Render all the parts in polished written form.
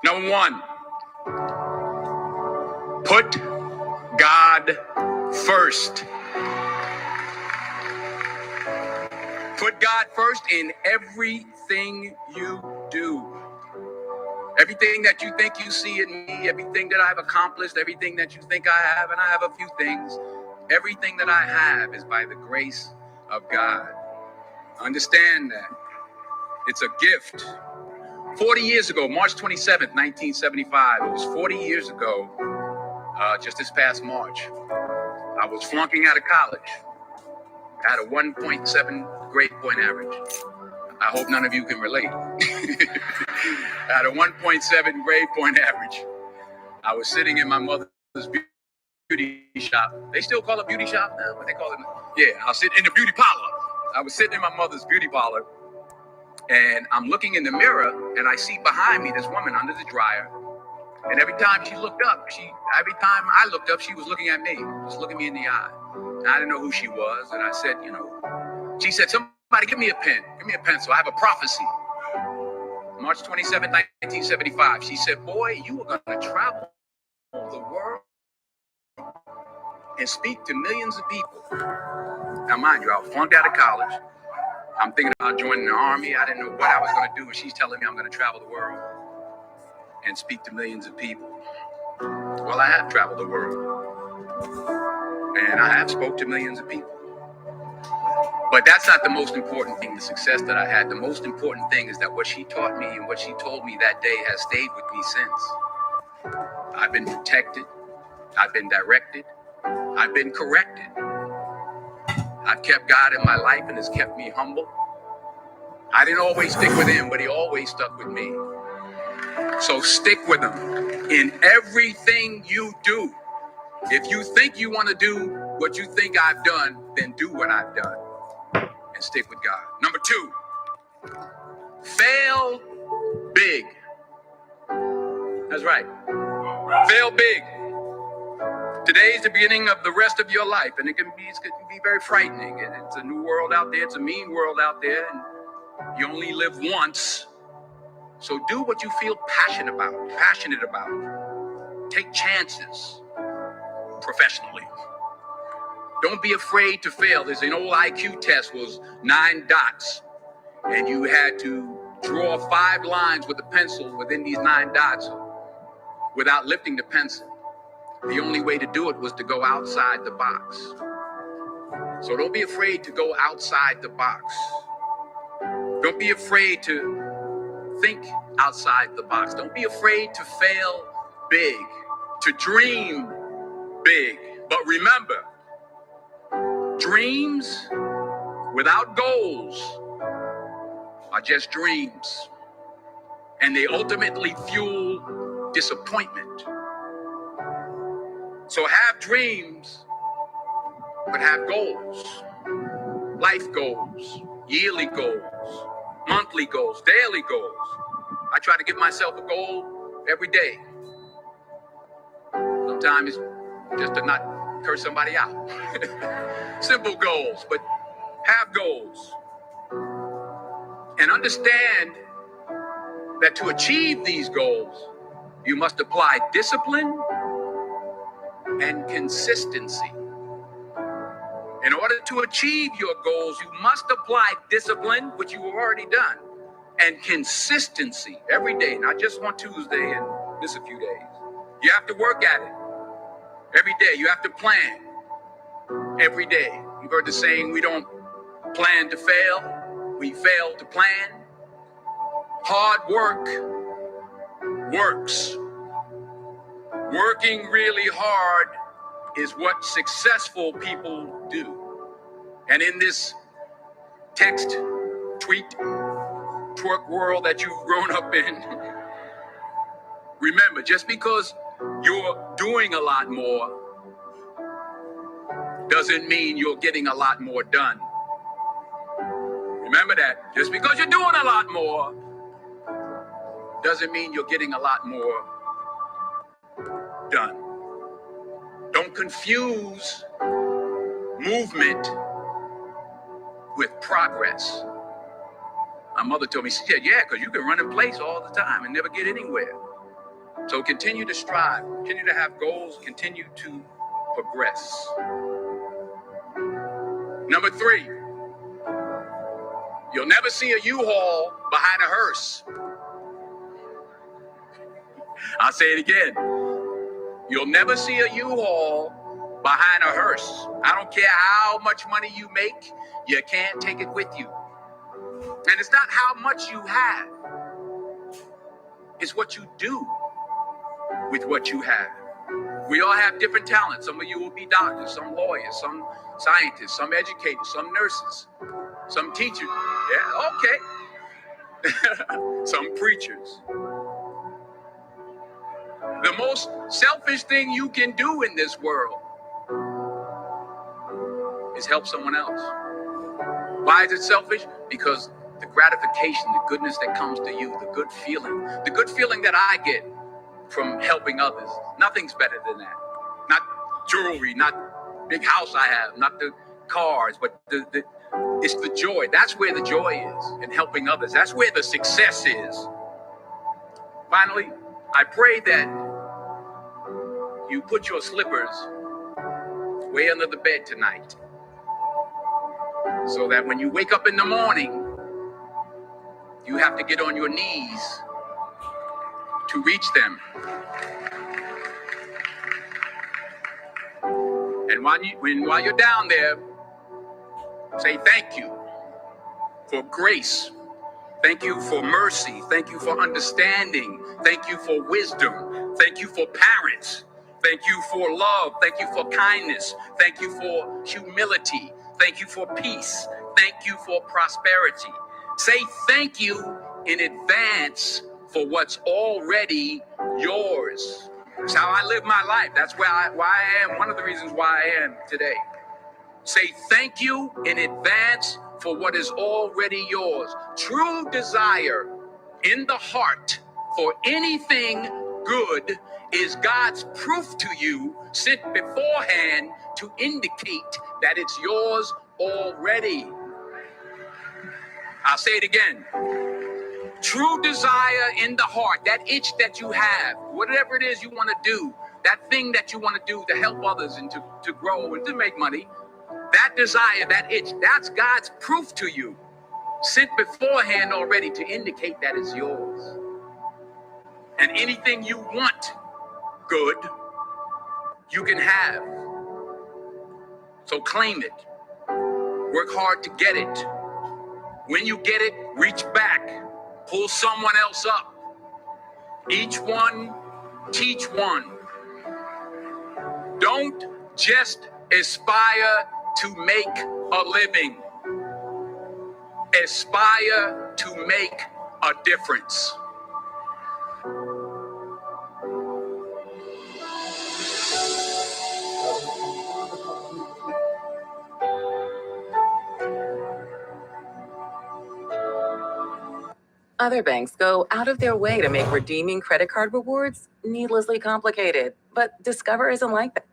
Number one, put God first. Put God first in everything you do. Everything that you think you see in me, everything that I've accomplished, everything that you think I have, and I have a few things, everything that I have is by the grace of God. Understand that. It's a gift. 40 years ago, March 27th, 1975, it was 40 years ago, just this past March, I was flunking out of college. I had a 1.7 grade point average. I hope none of you can relate. I had a 1.7 grade point average. I was sitting in my mother's beauty shop. They still call it beauty shop now? What they call it? Yeah, I was sitting in the beauty parlor. I was sitting in my mother's beauty parlor, and I'm looking in the mirror, and I see behind me this woman under the dryer. And every time she looked up, every time I looked up, she was looking at me, just looking me in the eye. And I didn't know who she was, and I said, she said, somebody give me a pen, give me a pencil. I have a prophecy. March 27th, 1975. She said, boy, you are going to travel the world and speak to millions of people. Now, mind you, I was flunked out of college. I'm thinking about joining the army. I didn't know what I was going to do, and she's telling me I'm going to travel the world and speak to millions of people. Well, I have traveled the world, and I have spoke to millions of people. But that's not the most important thing, the success that I had. The most important thing is that what she taught me and what she told me that day has stayed with me since. I've been protected. I've been directed. I've been corrected. I've kept God in my life, and it's kept me humble. I didn't always stick with him, but he always stuck with me. So stick with him in everything you do. If you think you want to do what you think I've done, then do what I've done and stick with God. Number two, fail big. That's right. Fail big. Today is the beginning of the rest of your life, and it can be very frightening. It's a new world out there. It's a mean world out there, and you only live once. So do what you feel passionate about. Take chances professionally. Don't be afraid to fail. There's an old IQ test, was 9 dots, and you had to draw 5 lines with a pencil within these 9 dots without lifting the pencil. The only way to do it was to go outside the box. So don't be afraid to go outside the box. Don't be afraid to think outside the box. Don't be afraid to fail big, to dream big. But remember, dreams without goals are just dreams, and they ultimately fuel disappointment. So have dreams, but have goals. Life goals, yearly goals, monthly goals, daily goals. I try to give myself a goal every day. Sometimes it's just to not curse somebody out. Simple goals, but have goals. And understand that to achieve these goals, you must apply discipline and consistency. In order to achieve your goals, you must apply discipline, which you've already done, and consistency every day, not just on Tuesday and miss a few days. You have to work at it every day. You have to plan every day. You've heard the saying, we don't plan to fail, we fail to plan. Hard work works. Working really hard is what successful people do. And in this text, tweet, twerk world that you've grown up in, remember, just because you're doing a lot more doesn't mean you're getting a lot more done. Remember that. Just because you're doing a lot more doesn't mean you're getting a lot more done. Don't confuse movement with progress. My mother told me, she said, yeah, because you can run in place all the time and never get anywhere. So continue to strive, continue to have goals, continue to progress. Number 3, you'll never see a U-Haul behind a hearse. I'll say it again. You'll never see a U-Haul behind a hearse. I don't care how much money you make, you can't take it with you. And it's not how much you have, it's what you do with what you have. We all have different talents. Some of you will be doctors, some lawyers, some scientists, some educators, some nurses, some teachers. Yeah, okay. Some preachers. The most selfish thing you can do in this world is help someone else. Why is it selfish? Because the gratification, the goodness that comes to you, the good feeling that I get from helping others, nothing's better than that. Not jewelry, not big house I have, not the cars, but it's the joy. That's where the joy is in helping others. That's where the success is. Finally, I pray that you put your slippers way under the bed tonight, so that when you wake up in the morning, you have to get on your knees to reach them. And while you're down there, say thank you for grace. Thank you for mercy. Thank you for understanding. Thank you for wisdom. Thank you for parents. Thank you for love. Thank you for kindness. Thank you for humility. Thank you for peace. Thank you for prosperity. Say thank you in advance for what's already yours. That's how I live my life. That's why I am. One of the reasons why I am today. Say thank you in advance for what is already yours. True desire in the heart for anything good is God's proof to you, sent beforehand to indicate that it's yours already. I'll say it again. True desire in the heart, that itch that you have, whatever it is you want to do, that thing that you want to do to help others and to grow and to make money, that desire, that itch, that's God's proof to you, sent beforehand already to indicate that it's yours. And anything you want good, you can have. So claim it. Work hard to get it. When you get it, reach back. Pull someone else up. Each one, teach one. Don't just aspire to make a living. Aspire to make a difference. Other banks go out of their way to make redeeming credit card rewards needlessly complicated, but Discover isn't like that.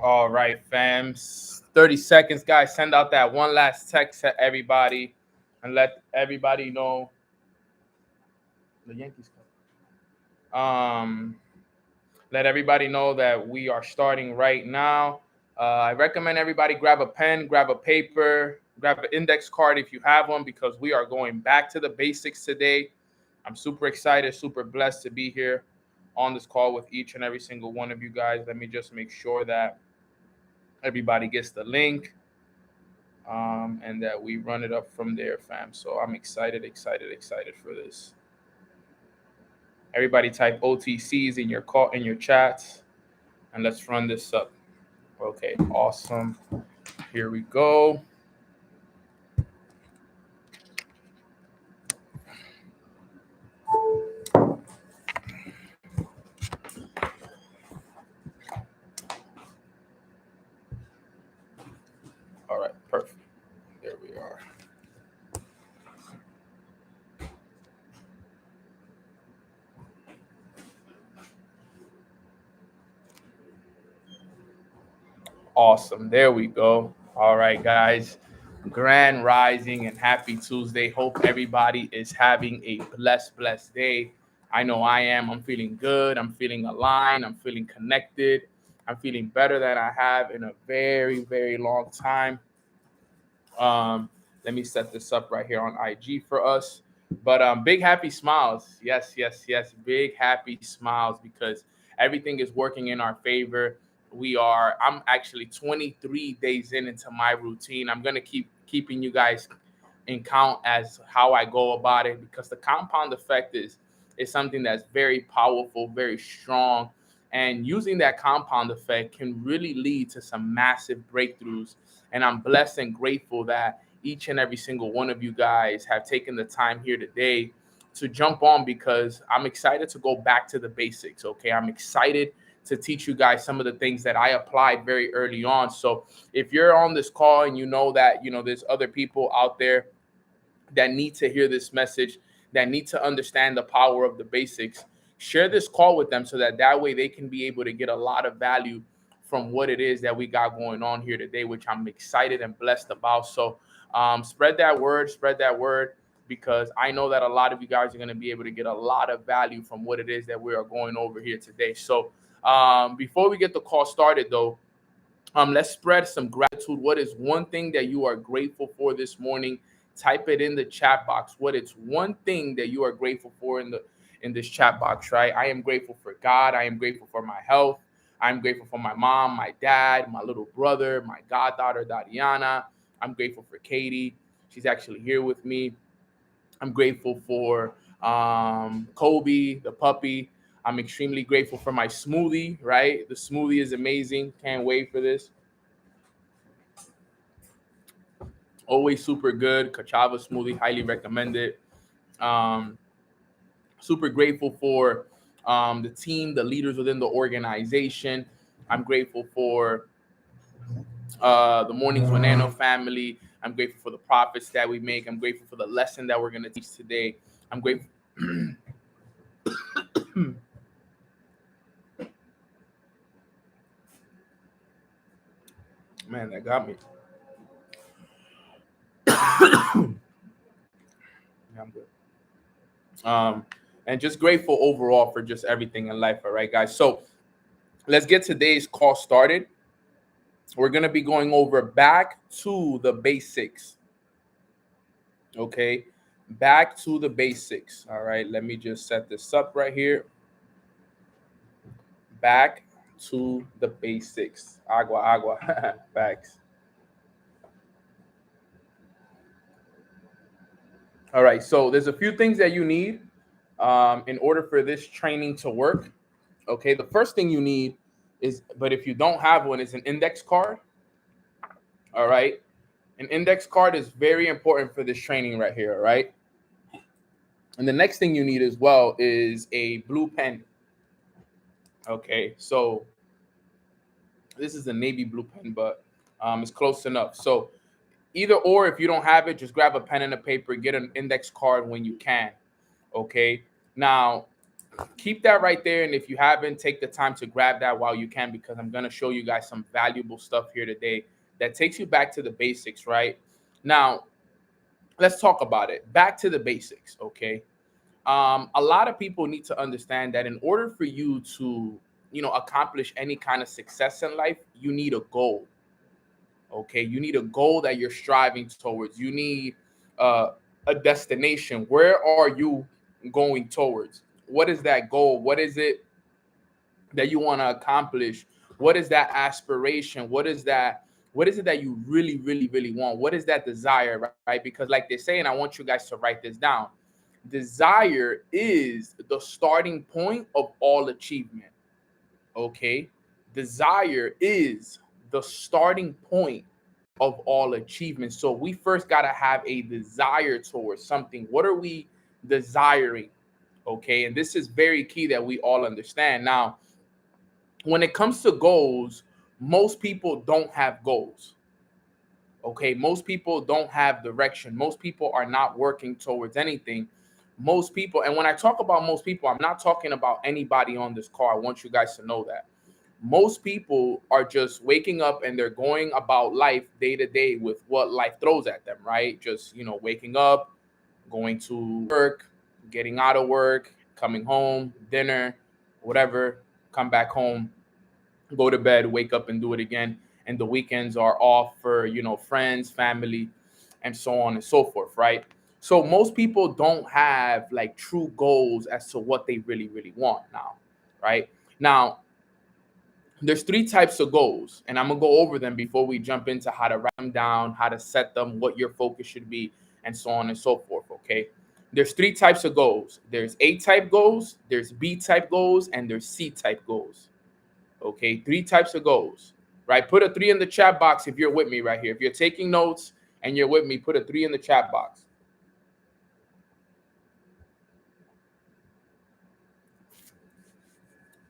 All right, fam. 30 seconds, guys. Send out that one last text to everybody and let everybody know the Yankees come. Let everybody know that we are starting right now. I recommend everybody grab a pen, grab a paper, grab an index card if you have one, because we are going back to the basics today. I'm super excited, super blessed to be here on this call with each and every single one of you guys. Let me just make sure that everybody gets the link and that we run it up from there, fam. So I'm excited for this. Everybody type OTCs in your call, in your chats, and let's run this up. Okay, awesome. Here we go. All right, perfect. There we are. Awesome. There we go. All right, guys. Grand rising and happy Tuesday. Hope everybody is having a blessed day. I know I am. I'm feeling good. I'm feeling aligned. I'm feeling connected. I'm feeling better than I have in a very, very long time. Um, Let me set this up right here on IG for us. But big happy smiles. Yes, yes, yes. Big happy smiles because everything is working in our favor. I'm actually 23 days into my routine. I'm gonna keep keeping you guys in count as how I go about it because the compound effect is something that's very powerful, very strong. And using that compound effect can really lead to some massive breakthroughs. And I'm blessed and grateful that each and every single one of you guys have taken the time here today to jump on because I'm excited to go back to the basics. Okay. I'm excited to teach you guys some of the things that I applied very early on. So if you're on this call and you know that, there's other people out there that need to hear this message, that need to understand the power of the basics, share this call with them so that way they can be able to get a lot of value from what it is that we got going on here today, which I'm excited and blessed about. So spread that word, because I know that a lot of you guys are going to be able to get a lot of value from what it is that we are going over here today. So before we get the call started, though, let's spread some gratitude. What is one thing that you are grateful for this morning? Type it in the chat box. What is one thing that you are grateful for in this chat box, right? I am grateful for God. I am grateful for my health. I'm grateful for my mom, my dad, my little brother, my goddaughter, Dadiana. I'm grateful for Katie. She's actually here with me. I'm grateful for Kobe, the puppy. I'm extremely grateful for my smoothie, right? The smoothie is amazing. Can't wait for this. Always super good. Kachava smoothie, highly recommend it. Super grateful for the team, the leaders within the organization. I'm grateful for the Mornings with Nano family. I'm grateful for the profits that we make. I'm grateful for the lesson that we're going to teach today. I'm grateful. Man, that got me. Yeah, I'm good. And just grateful overall for just everything in life. All right, guys. So let's get today's call started. We're going to be going over back to the basics. Okay. Back to the basics. All right. Let me just set this up right here. Back to the basics. Agua. Facts. All right. So there's a few things that you need in order for this training to work. Okay. The first thing you need but if you don't have one, is an index card. All right. An index card is very important for this training right here. All right. And the next thing you need as well is a blue pen. Okay. So this is a navy blue pen, but it's close enough. So either or, if you don't have it, just grab a pen and a paper, get an index card when you can. Okay. Now, keep that right there. And if you haven't, take the time to grab that while you can, because I'm going to show you guys some valuable stuff here today that takes you back to the basics, right? Now, let's talk about it. Back to the basics, okay? A lot of people need to understand that in order for you to, accomplish any kind of success in life, you need a goal, okay? You need a goal that you're striving towards. You need a destination. Where are you going towards? What is that goal? What is it that you want to accomplish? What is that aspiration? What is it that you really, really, really want? What is that desire, right? Because like they're saying, I want you guys to write this down. Desire is the starting point of all achievement. Okay? Desire is the starting point of all achievement. So we first got to have a desire towards something. What are we desiring? Okay? And this is very key that we all understand. Now, when it comes to goals, most people don't have goals. Okay, most people don't have direction. Most people are not working towards anything. Most people, and when I talk about most people, I'm not talking about anybody on this call. I want you guys to know that. Most people are just waking up and they're going about life day to day with what life throws at them, right? Just, waking up, going to work, getting out of work, coming home, dinner, whatever, come back home, go to bed, wake up and do it again. And the weekends are off for, friends, family, and so on and so forth, right? So most people don't have like true goals as to what they really, really want now, right? Now, there's three types of goals, and I'm gonna go over them before we jump into how to write them down, how to set them, what your focus should be, and so on and so forth. Okay. There's three types of goals. There's A type goals, there's B type goals, and there's C type goals. Okay, three types of goals, right? Put a 3 in the chat box if you're with me right here. If you're taking notes and you're with me, put a 3 in the chat box.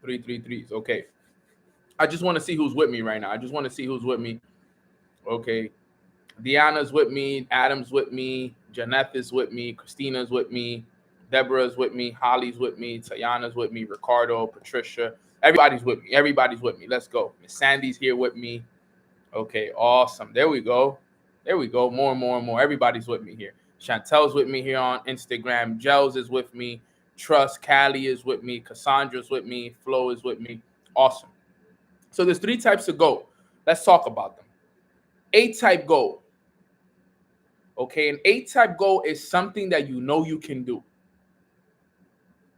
3 3 3s. Okay. I just want to see who's with me right now. I just want to see who's with me. Okay. Deanna's with me. Adam's with me. Janeth is with me. Christina's with me. Deborah's with me. Holly's with me. Tayana's with me. Ricardo, Patricia. Everybody's with me. Everybody's with me. Let's go. Miss Sandy's here with me. Okay, awesome. There we go. There we go. More and more and more. Everybody's with me here. Chantel's with me here on Instagram. Gels is with me. Trust, Callie is with me. Cassandra's with me. Flo is with me. Awesome. So there's three types of goal. Let's talk about them. A-type goal. Okay, an A-type goal is something that you know you can do.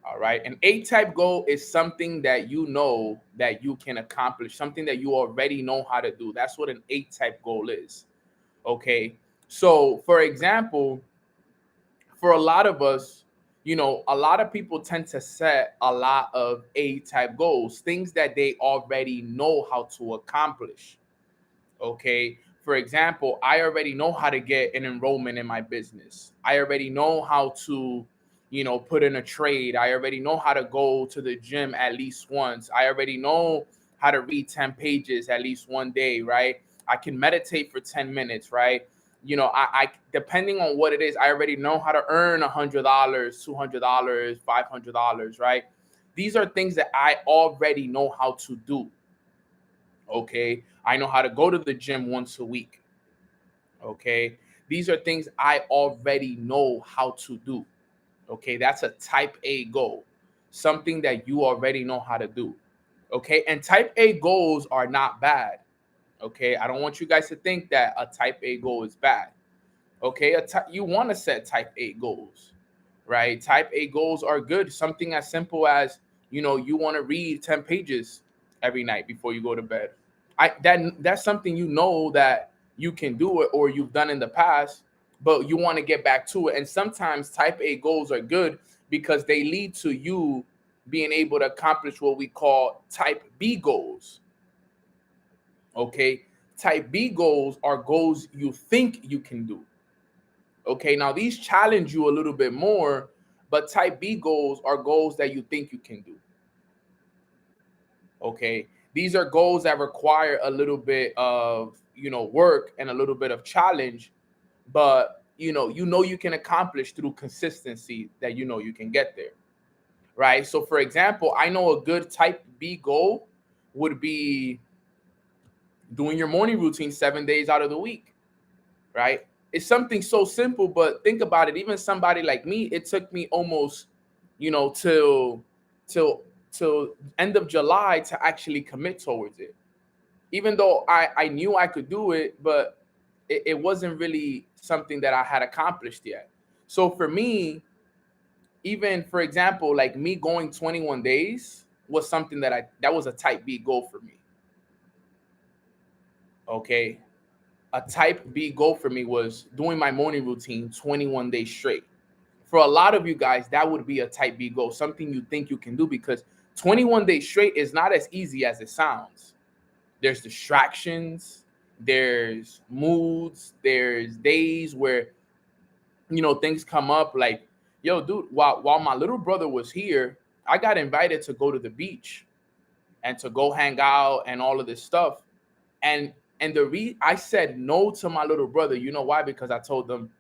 All right, an A-type goal is something that you know that you can accomplish, something that you already know how to do. That's what an A-type goal is. Okay, so for example, for a lot of us, a lot of people tend to set a lot of A-type goals, things that they already know how to accomplish. Okay, for example, I already know how to get an enrollment in my business. I already know how to, put in a trade. I already know how to go to the gym at least once. I already know how to read 10 pages at least one day, right? I can meditate for 10 minutes, right? I depending on what it is, I already know how to earn $100, $200, $500, right? These are things that I already know how to do. Okay, I know how to go to the gym once a week. Okay, these are things I already know how to do. Okay, that's a type A goal, something that you already know how to do. Okay, and type A goals are not bad. Okay, I don't want you guys to think that a type A goal is bad. Okay, you want to set type A goals, right? Type A goals are good. Something as simple as, you want to read 10 pages every night before you go to bed. That's something that you can do it or you've done in the past, but you want to get back to it. And sometimes type A goals are good because they lead to you being able to accomplish what we call type B goals. Okay, type B goals are goals you think you can do. Okay, now these challenge you a little bit more, but type B goals are goals that you think you can do. Okay, these are goals that require a little bit of, work and a little bit of challenge, but you can accomplish through consistency that you can get there, right? So for example, I know a good type B goal would be doing your morning routine 7 days out of the week, right? It's something so simple, but think about it. Even somebody like me, it took me almost, till end of July to actually commit towards it. Even though I knew I could do it, but it wasn't really something that I had accomplished yet. So for me, even for example, like me going 21 days was something that was a type B goal for me. Okay. A type B goal for me was doing my morning routine 21 days straight. For a lot of you guys, that would be a type B goal, something you think you can do, because 21 days straight is not as easy as it sounds. There's distractions, there's moods, there's days where, things come up like, yo, dude, while my little brother was here, I got invited to go to the beach and to go hang out and all of this stuff. And I said no to my little brother. You know why? Because I told them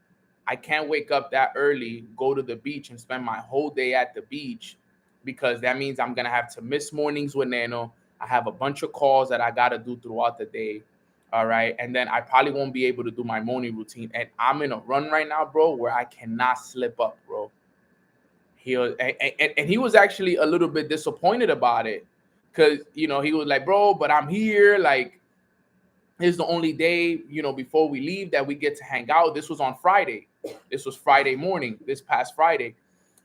I can't wake up that early, go to the beach and spend my whole day at the beach, because that means I'm going to have to miss mornings with Nano. I have a bunch of calls that I got to do throughout the day. All right. And then I probably won't be able to do my morning routine. And I'm in a run right now, bro, where I cannot slip up, bro. And he was actually a little bit disappointed about it, because he was like, bro, but I'm here, like, this is the only day, before we leave that we get to hang out. This was on Friday. This was Friday morning, this past Friday.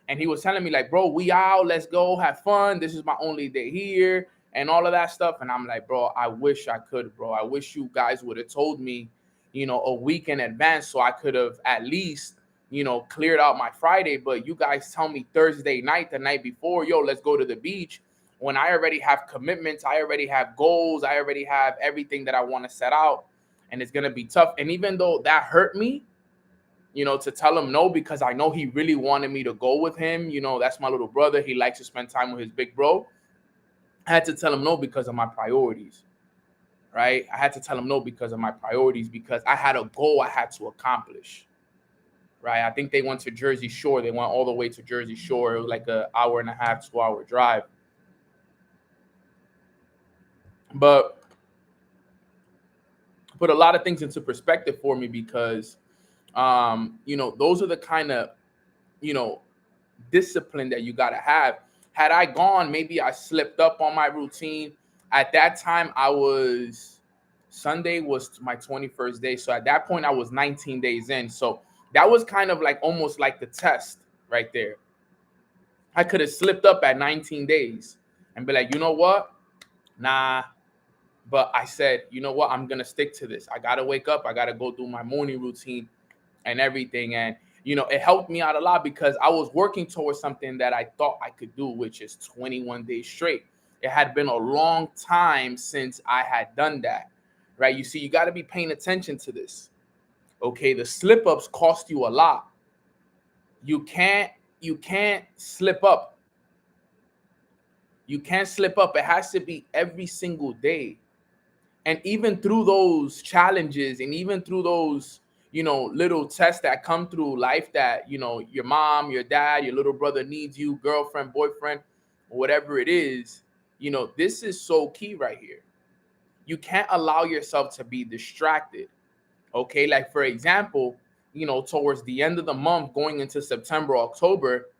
And he was telling me, like, bro, we out, let's go have fun. This is my only day here and all of that stuff. And I'm like, bro, I wish I could, bro. I wish you guys would have told me, a week in advance, so I could have at least, cleared out my Friday. But you guys tell me Thursday night, the night before, yo, let's go to the beach, when I already have commitments, I already have goals, I already have everything that I want to set out, and it's going to be tough. And even though that hurt me, to tell him no, because I know he really wanted me to go with him. That's my little brother. He likes to spend time with his big bro. I had to tell him no because of my priorities, right? I had to tell him no because of my priorities, because I had a goal I had to accomplish, right? I think they went to Jersey Shore. They went all the way to Jersey Shore. It was like an hour and a half, 2-hour drive. But put a lot of things into perspective for me, because those are the kind of discipline that you got to have. Had I gone, maybe I slipped up on my routine. At that time, Sunday was my 21st day. So at that point, I was 19 days in. So that was kind of like almost like the test right there. I could have slipped up at 19 days and be like, you know what? Nah. But I said, you know what? I'm going to stick to this. I got to wake up. I got to go do my morning routine and everything. And, it helped me out a lot, because I was working towards something that I thought I could do, which is 21 days straight. It had been a long time since I had done that, right? You see, you got to be paying attention to this. Okay, the slip ups cost you a lot. You can't slip up. You can't slip up. It has to be every single day. And even through those challenges, and even through those, little tests that come through life, that, your mom, your dad, your little brother needs you, girlfriend, boyfriend, whatever it is, this is so key right here. You can't allow yourself to be distracted. Okay. Like, for example, towards the end of the month, going into September, October,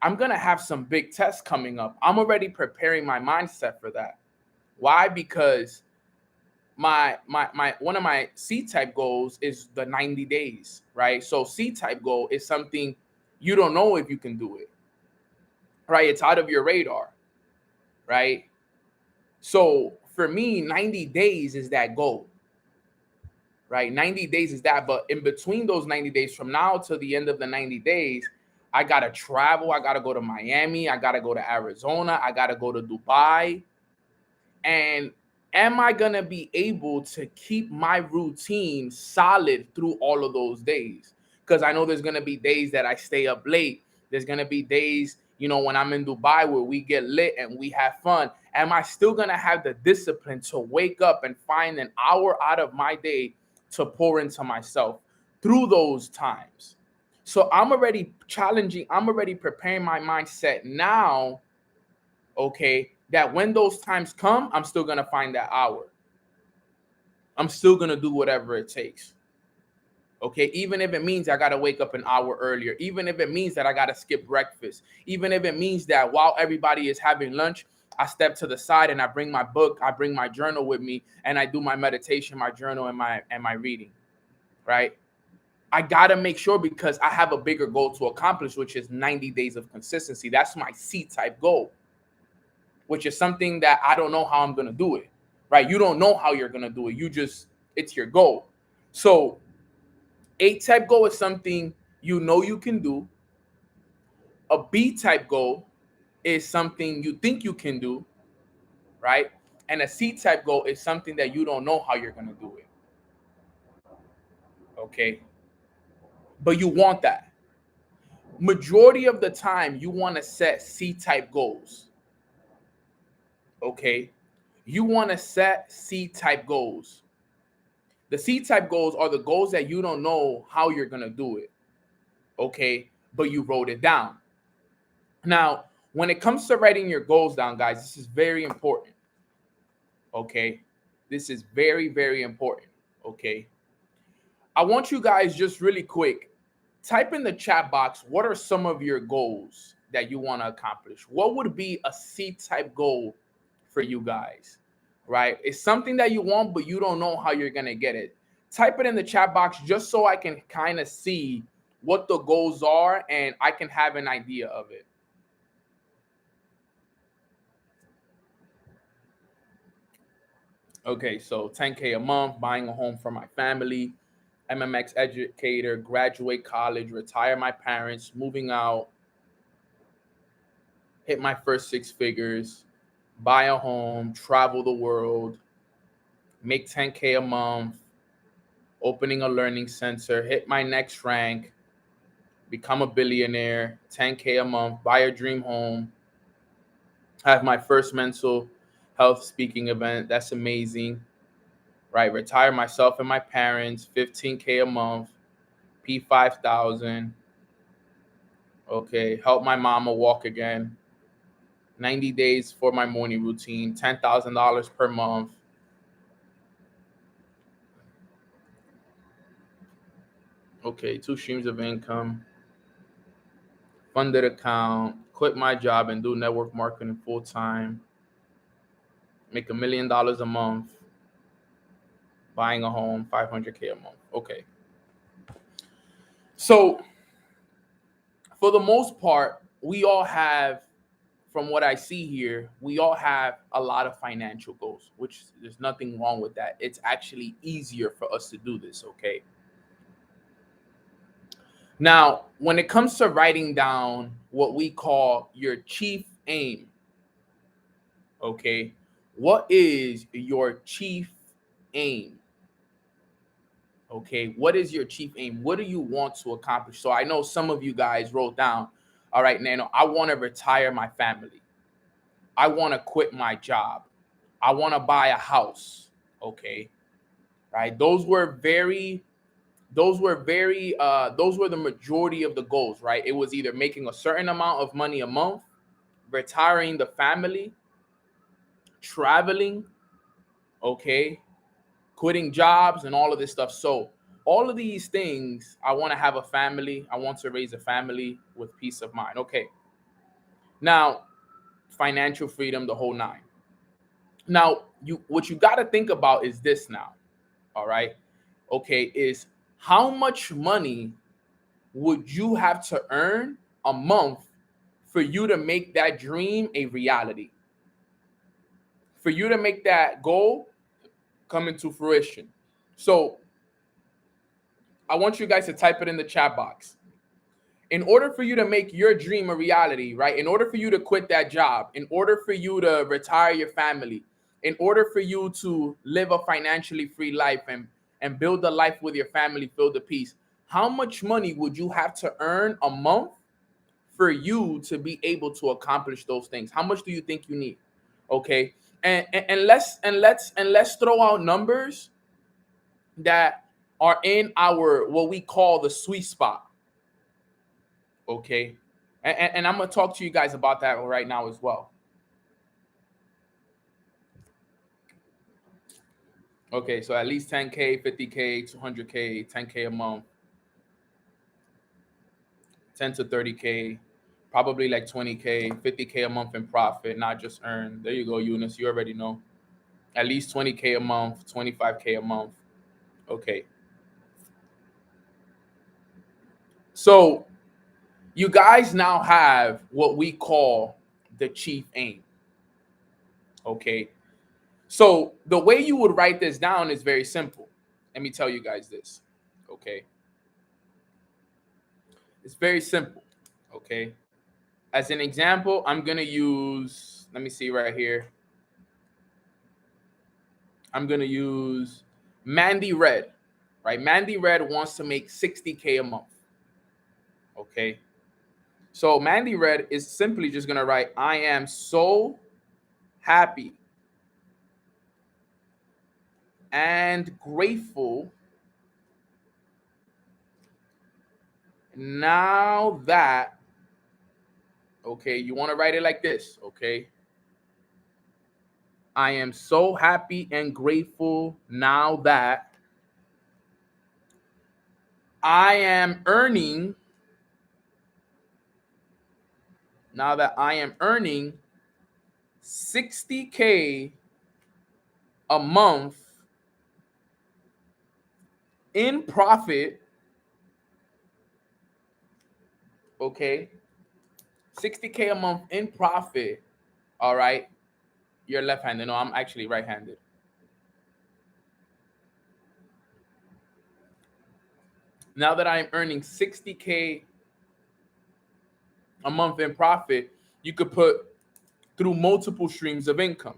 I'm going to have some big tests coming up. I'm already preparing my mindset for that. Why? Because my one of my C-type goals is the 90 days, right? So C-type goal is something you don't know if you can do it, right? It's out of your radar, right? So for me, 90 days is that goal, right? 90 days is that. But in between those 90 days, from now to the end of the 90 days, I got to travel. I got to go to Miami. I got to go to Arizona. I got to go to Dubai. And am I going to be able to keep my routine solid through all of those days? Because I know there's going to be days that I stay up late. There's going to be days, when I'm in Dubai, where we get lit and we have fun. Am I still going to have the discipline to wake up and find an hour out of my day to pour into myself through those times? So I'm already preparing my mindset now, okay, that when those times come, I'm still going to find that hour. I'm still going to do whatever it takes. Okay, even if it means I got to wake up an hour earlier, even if it means that I got to skip breakfast, even if it means that while everybody is having lunch, I step to the side and I bring my book, I bring my journal with me, and I do my meditation, my journal, and my reading, right? I got to make sure, because I have a bigger goal to accomplish, which is 90 days of consistency. That's my C-type goal, which is something that I don't know how I'm going to do it, right? You don't know how you're going to do it. It's your goal. So A-type goal is something you can do. A B-type goal is something you think you can do, right? And a C-type goal is something that you don't know how you're going to do it. Okay. But you want that. Majority of the time, you want to set C-type goals. Okay. You want to set C-type goals. The C-type goals are the goals that you don't know how you're going to do it. Okay. But you wrote it down. Now, when it comes to writing your goals down, guys, this is very important. Okay. This is very, very important. Okay. I want you guys just really quick, type in the chat box, what are some of your goals that you want to accomplish? What would be a C-type goal for you guys, right? It's something that you want, but you don't know how you're going to get it. Type it in the chat box just so I can kind of see what the goals are and I can have an idea of it. Okay, so 10K a month, buying a home for my family, MMX educator, graduate college, retire my parents, moving out, hit my first 6 figures, buy a home, travel the world, make 10K a month, opening a learning center, hit my next rank, become a billionaire, 10K a month, buy a dream home, have my first mental health speaking event. That's amazing, right? Retire myself and my parents, 15K a month, P5,000. Okay, help my mama walk again. 90 days for my morning routine, $10,000 per month. Okay, 2 streams of income, funded account, quit my job and do network marketing full time, make $1 million a month, buying a home, 500K a month. Okay. So for the most part, we all have, from what I see here, we all have a lot of financial goals, which there's nothing wrong with that. It's actually easier for us to do this, okay? Now, when it comes to writing down what we call your chief aim, okay, what is your chief aim? Okay, what is your chief aim? What do you want to accomplish? So I know some of you guys wrote down, all right, Nano, I want to retire my family. I want to quit my job. I want to buy a house. Okay, right? Those were the majority of the goals, right? It was either making a certain amount of money a month, retiring the family, traveling, okay, quitting jobs and all of this stuff. So all of these things, I want to have a family. I want to raise a family with peace of mind. Okay. Now, financial freedom, the whole 9. Now, what you got to think about is this now. All right. Okay, is how much money would you have to earn a month for you to make that dream a reality? For you to make that goal come into fruition. So I want you guys to type it in the chat box. In order for you to make your dream a reality, right? In order for you to quit that job, in order for you to retire your family, in order for you to live a financially free life and build a life with your family filled with peace, how much money would you have to earn a month for you to be able to accomplish those things? How much do you think you need? Okay. And let's throw out numbers that are in our what we call the sweet spot. Okay. And I'm gonna talk to you guys about that right now as well. Okay, so at least 10K, 50K, 200K, 10K a month, 10 to 30K, probably like 20K, 50K a month in profit, not just earn. There you go, Eunice. You already know. At least 20K a month, 25K a month. Okay. So you guys now have what we call the chief aim. Okay. So the way you would write this down is very simple. Let me tell you guys this. Okay. It's very simple. Okay. As an example, I'm going to use, let me see right here. I'm going to use Mandy Red, right? Mandy Red wants to make 60K a month. Okay. So Mandy Red is simply just going to write, I am so happy and grateful now that, okay, you want to write it like this, okay? I am so happy and grateful now that I am earning now that I am earning 60K a month in profit, okay, 60K a month in profit, all right, you're left-handed. No, I'm actually right-handed. Now that I'm earning 60K a month in profit, you could put through multiple streams of income.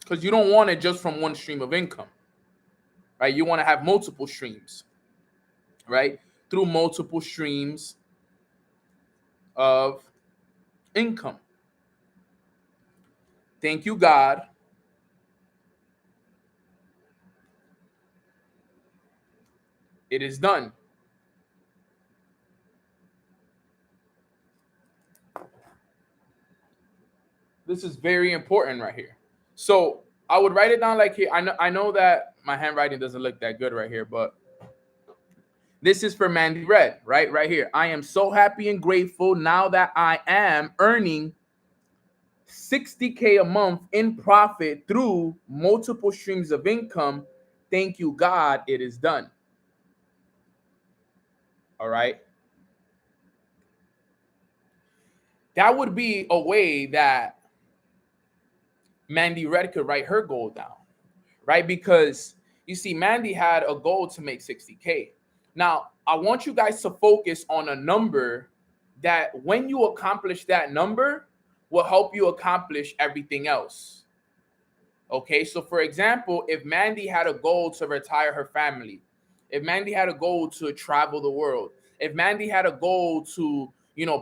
Because you don't want it just from one stream of income, right? You want to have multiple streams, right? Through multiple streams of income. Thank you, God. It is done. This is very important right here. So I would write it down like here. I know that my handwriting doesn't look that good right here, but this is for Mandy Red, right here. I am so happy and grateful now that I am earning 60K a month in profit through multiple streams of income. Thank you, God, it is done. All right. That would be a way that Mandy Red could write her goal down, right? Because you see, Mandy had a goal to make 60K. Now, I want you guys to focus on a number that when you accomplish that number will help you accomplish everything else. Okay, so for example, if Mandy had a goal to retire her family, if Mandy had a goal to travel the world, if Mandy had a goal to,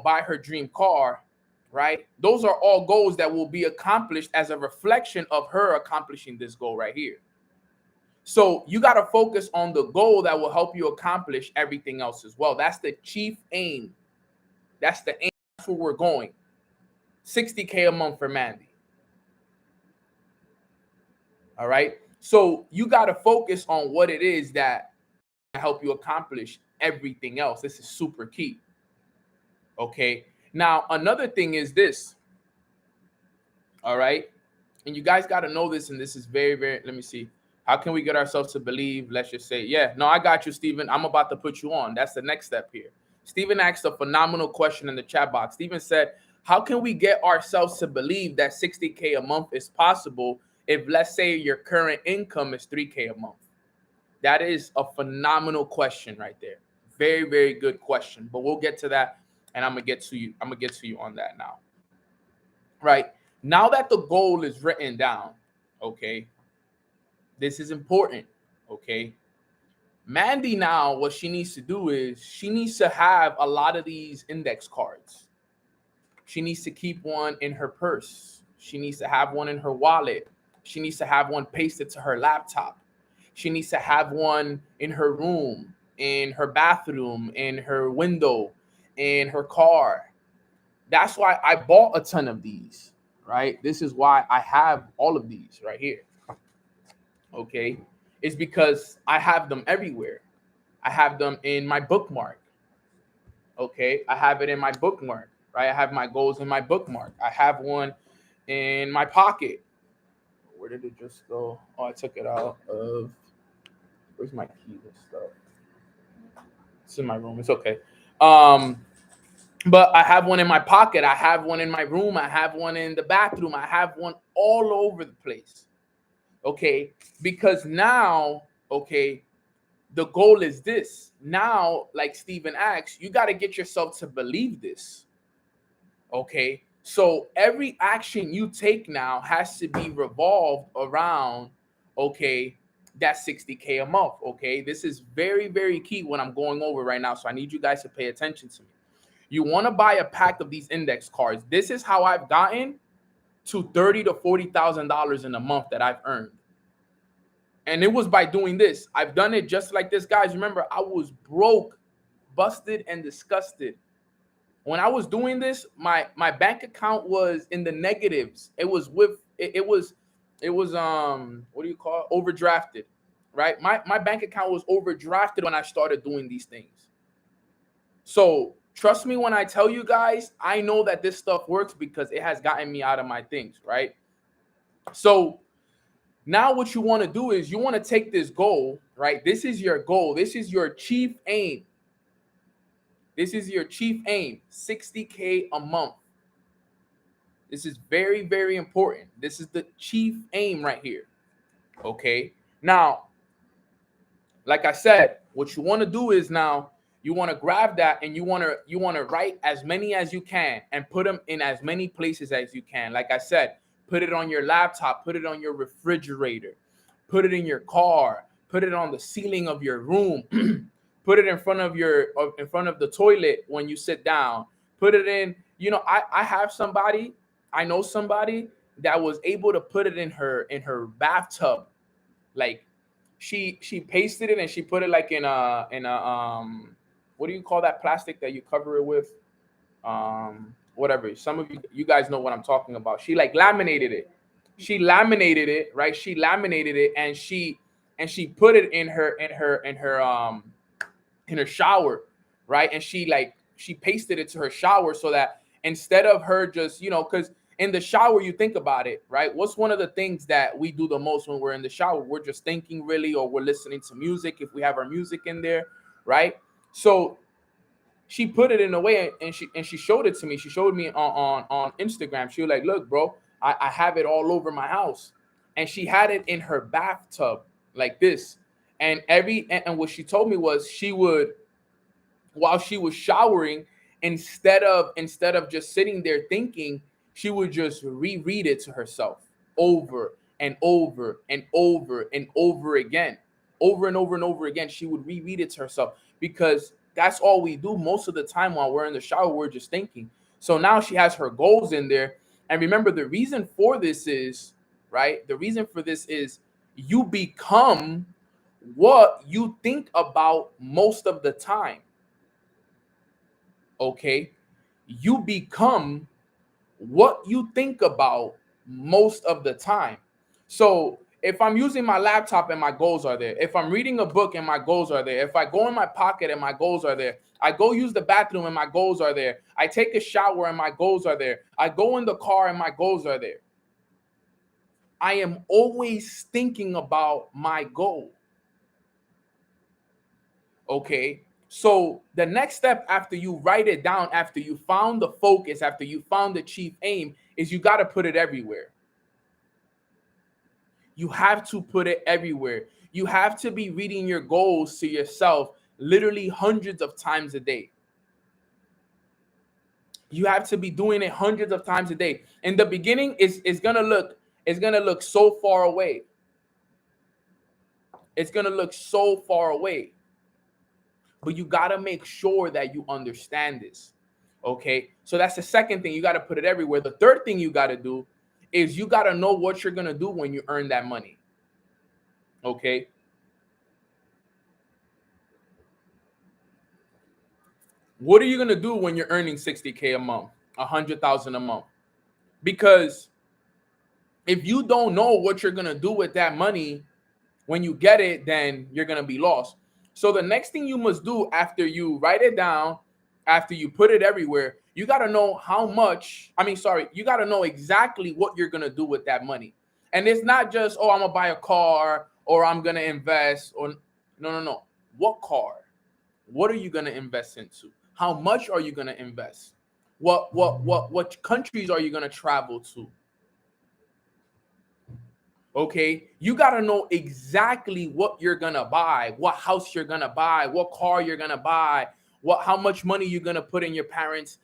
buy her dream car, right? Those are all goals that will be accomplished as a reflection of her accomplishing this goal right here. So you got to focus on the goal that will help you accomplish everything else as well. That's the chief aim. That's the aim. That's where we're going. 60K a month for Mandy. All right. So you got to focus on what it is that will help you accomplish everything else. This is super key. Okay. Now, another thing is this. All right. And you guys got to know this. And this is very, very, let me see. How can we get ourselves to believe? Let's just say, yeah, no, I got you, Stephen. I'm about to put you on. That's the next step here. Stephen asked a phenomenal question in the chat box. Stephen said, how can we get ourselves to believe that 60K a month is possible if, let's say, your current income is 3K a month? That is a phenomenal question right there. Very, very good question. But we'll get to that, and I'm gonna get to you on that now. Right. Now that the goal is written down, okay, this is important, okay? Mandy now, what she needs to do is she needs to have a lot of these index cards. She needs to keep one in her purse. She needs to have one in her wallet. She needs to have one pasted to her laptop. She needs to have one in her room, in her bathroom, in her window, in her car. That's why I bought a ton of these, right? This is why I have all of these right here. Okay, it's because I have them everywhere. I have them in my bookmark. Okay, I have it in my bookmark, right? I have my goals in my bookmark. I have one in my pocket. Where did it just go? Oh, I took it out of, where's my keys and stuff? It's in my room. It's okay. But I have one in my pocket. I have one in my room. I have one in the bathroom. I have one all over the place. Okay, because now, okay, the goal is this. Now, like Stephen asks, you got to get yourself to believe this. Okay, so every action you take now has to be revolved around, okay, that 60K a month. Okay, this is very, very key when I'm going over right now. So I need you guys to pay attention to me. You want to buy a pack of these index cards. This is how I've gotten to $30,000 to $40,000 in a month that I've earned. And it was by doing this. I've done it just like this, guys. Remember, I was broke, busted, and disgusted. When I was doing this, my bank account was in the negatives. It was what do you call it? Overdrafted, right? My bank account was overdrafted when I started doing these things. So trust me when I tell you guys, I know that this stuff works because it has gotten me out of my things, right? So now what you want to do is you want to take this goal, right? This is your goal. This is your chief aim. This is your chief aim, 60K a month. This is very, very important. This is the chief aim right here. Okay. Now, like I said, what you want to do is now you want to grab that and you want to write as many as you can and put them in as many places as you can. Like I said, put it on your laptop, put it on your refrigerator, put it in your car, put it on the ceiling of your room, put it in front of the toilet when you sit down. Put it in, I know somebody that was able to put it in her bathtub. Like she pasted it and she put it like in a what do you call that plastic that you cover it with? Whatever. Some of you guys know what I'm talking about. She like laminated it. She laminated it, right? She laminated it and she put it in her shower, right? And she pasted it to her shower so that instead of her just, because in the shower, you think about it, right? What's one of the things that we do the most when we're in the shower? We're just thinking really, or we're listening to music if we have our music in there, right? So she put it in a way and she showed it to me. She showed me on Instagram. She was like, look, bro, I have it all over my house. And she had it in her bathtub like this. And what she told me was she would, while she was showering, instead of just sitting there thinking, she would just reread it to herself over and over and over and over again. Over and over and over again, she would reread it to herself because that's all we do most of the time while we're in the shower. We're just thinking. So now she has her goals in there. And remember, the reason for this is, right? The reason for this is you become what you think about most of the time. Okay? You become what you think about most of the time. So if I'm using my laptop and my goals are there, if I'm reading a book and my goals are there, if I go in my pocket and my goals are there, I go use the bathroom and my goals are there, I take a shower and my goals are there, I go in the car and my goals are there, I am always thinking about my goal. Okay? So the next step after you write it down, after you found the focus, after you found the chief aim, is you got to put it everywhere. You have to put it everywhere. You have to be reading your goals to yourself literally hundreds of times a day. You have to be doing it hundreds of times a day. In the beginning, it's gonna look so far away. It's gonna look so far away. But you got to make sure that you understand this. Okay. So that's the second thing. You got to put it everywhere. The third thing you got to do is you got to know what you're going to do when you earn that money. Okay. What are you going to do when you're earning 60K a month, 100,000 a month? Because if you don't know what you're going to do with that money when you get it, then you're going to be lost. So the next thing you must do after you write it down, after you put it everywhere, you got to know you got to know exactly what you're going to do with that money. And it's not just, oh, I'm going to buy a car or I'm going to invest or no. What car? What are you going to invest into? How much are you going to invest? What countries are you going to travel to? Okay, you got to know exactly what you're going to buy, what house you're going to buy, what car you're going to buy, how much money you're going to put in your parents,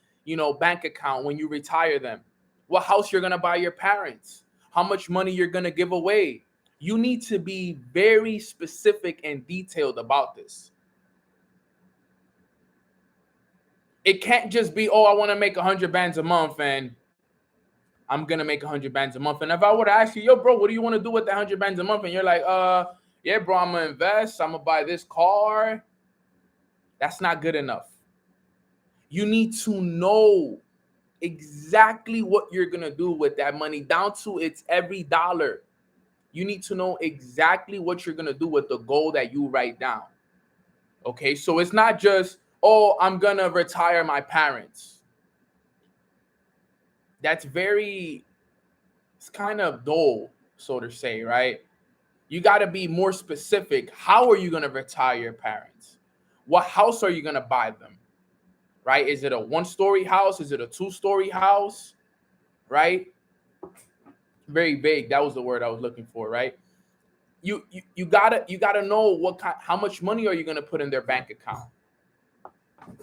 bank account when you retire them, what house you're going to buy your parents, how much money you're going to give away. You need to be very specific and detailed about this. It can't just be, oh, I want to make 100 bands a month and I'm going to make 100 bands a month. And if I were to ask you, yo, bro, what do you want to do with that 100 bands a month? And you're like, yeah, bro, I'm going to invest. I'm going to buy this car. That's not good enough. You need to know exactly what you're going to do with that money, down to its every dollar. You need to know exactly what you're going to do with the goal that you write down. Okay, so it's not just, oh, I'm gonna retire my parents. It's kind of dull, so to say, right? You got to be more specific. How are you going to retire your parents? What house are you going to buy them? Right? Is it a 1-story house? Is it a 2-story house? Right? Very vague. That was the word I was looking for, right? You gotta know how much money are you going to put in their bank account,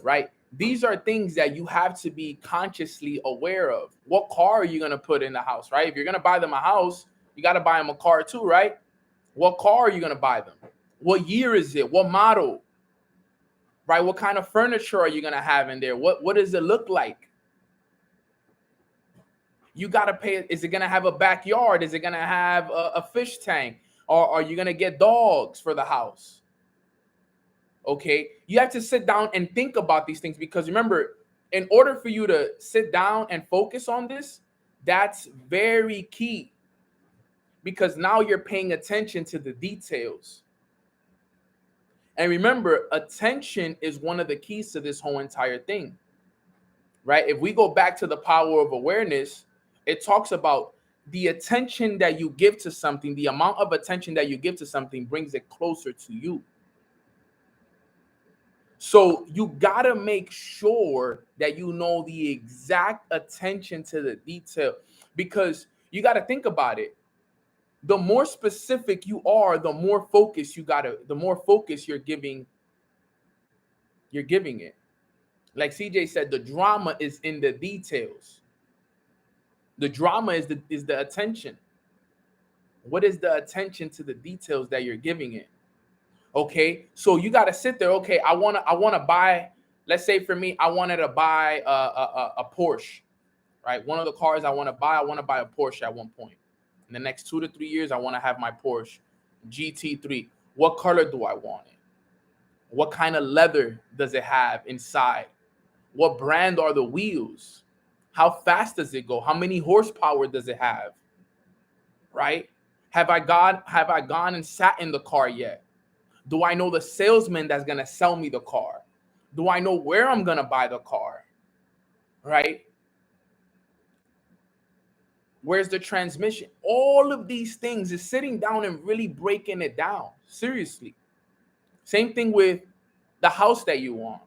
right? These are things that you have to be consciously aware of. What car are you going to put in the house, right? If you're going to buy them a house, you got to buy them a car too, right? What car are you going to buy them? What year is it? What model? Right? What kind of furniture are you going to have in there? What does it look like? You got to pay. Is it going to have a backyard? Is it going to have a fish tank? Or are you going to get dogs for the house? Okay, you have to sit down and think about these things, because remember, in order for you to sit down and focus on this, that's very key, because now you're paying attention to the details. And remember, attention is one of the keys to this whole entire thing, right? If we go back to the power of awareness, it talks about the attention that you give to something, the amount of attention that you give to something brings it closer to you. So you got to make sure that you know the exact attention to the detail, because you got to think about it. The more specific you are, the more focus you're giving it. Like CJ said, the drama is in the details. The drama is the attention. What is the attention to the details that you're giving it? Okay, so you got to sit there. Okay, I want to buy, let's say for me, I wanted to buy a Porsche, right? One of the cars I want to buy a Porsche at one point. In the next 2 to 3 years, I want to have my Porsche GT3. What color do I want it? What kind of leather does it have inside? What brand are the wheels? How fast does it go? How many horsepower does it have? Right? Have I gone and sat in the car yet? Do I know the salesman that's going to sell me the car? Do I know where I'm going to buy the car? Right? Where's the transmission? All of these things is sitting down and really breaking it down. Seriously. Same thing with the house that you want.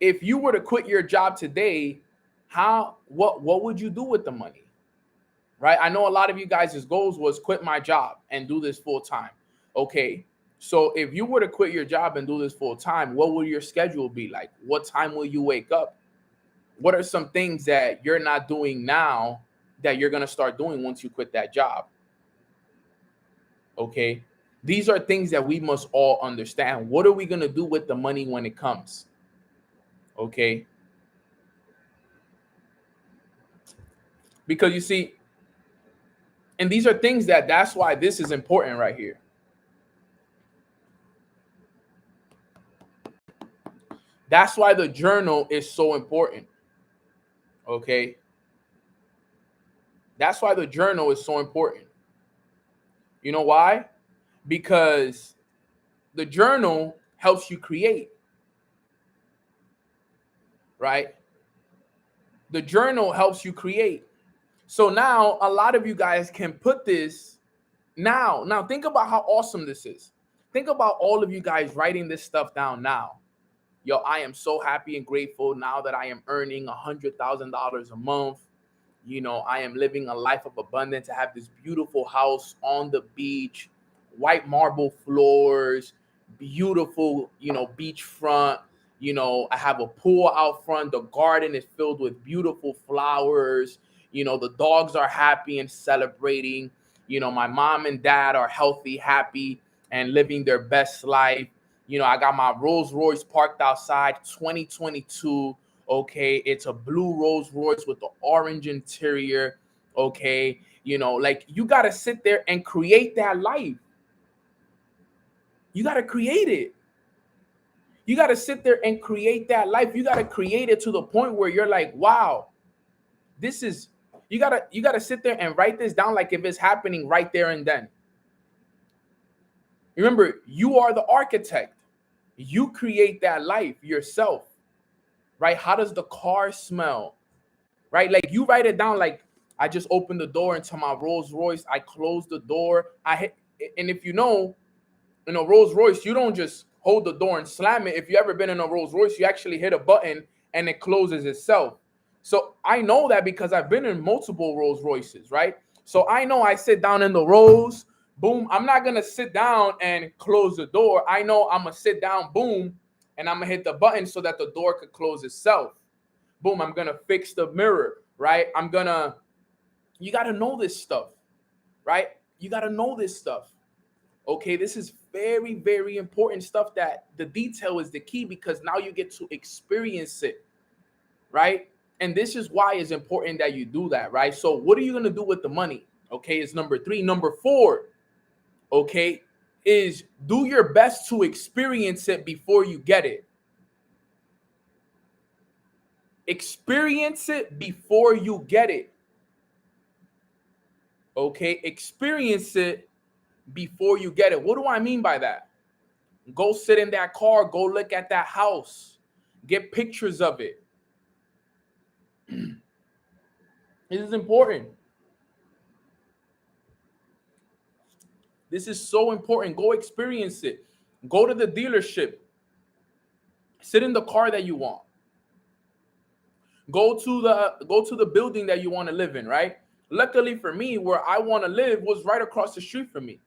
If you were to quit your job today, what would you do with the money? Right? I know a lot of you guys' goals was quit my job and do this full time. Okay, so if you were to quit your job and do this full time, what will your schedule be like? What time will you wake up? What are some things that you're not doing now that you're going to start doing once you quit that job? Okay, these are things that we must all understand. What are we going to do with the money when it comes? Okay, because you see, and these are things that's why this is important right here. That's why the journal is so important. Okay. That's why the journal is so important. You know why? Because the journal helps you create. Right? The journal helps you create. So now a lot of you guys can put this now. Now think about how awesome this is. Think about all of you guys writing this stuff down now. Yo, I am so happy and grateful now that I am earning $100,000 a month. You know, I am living a life of abundance. I have this beautiful house on the beach, white marble floors, beautiful, beachfront. I have a pool out front. The garden is filled with beautiful flowers. The dogs are happy and celebrating. My mom and dad are healthy, happy, and living their best life. I got my Rolls Royce parked outside, 2022. Okay, it's a blue Rolls Royce with the orange interior. Okay, you got to sit there and create that life. You got to create it. You got to sit there and create that life. You got to create it to the point where you're like, wow, this is, you got to sit there and write this down like if it's happening right there and then. Remember, you are the architect. You create that life yourself, right? How does the car smell, right? Like you write it down. Like I just opened the door into my Rolls Royce. I closed the door. I hit, and if you know, in a Rolls Royce, you don't just hold the door and slam it. If you ever been in a Rolls Royce, you actually hit a button and it closes itself. So I know that because I've been in multiple Rolls Royces, right? So I know I sit down in the Rolls, boom. I'm not gonna sit down and close the door. I know I'm gonna sit down, boom, and I'm gonna hit the button so that the door could close itself. Boom, I'm gonna fix the mirror, right? You gotta know this stuff, right? You gotta know this stuff. Okay, this is very, very important stuff, that the detail is the key, because now you get to experience it, right? And this is why it's important that you do that, right? So what are you going to do with the money? Okay, it's number 3. Number 4, okay, is do your best to experience it before you get it. Experience it before you get it. Okay, experience it before you get it. What do I mean by that? Go sit in that car, go look at that house, get pictures of it. This is important. This is so important. Go experience it. Go to the dealership. Sit in the car that you want. Go to the building that you want to live in, right? Luckily for me, where I want to live was right across the street from me,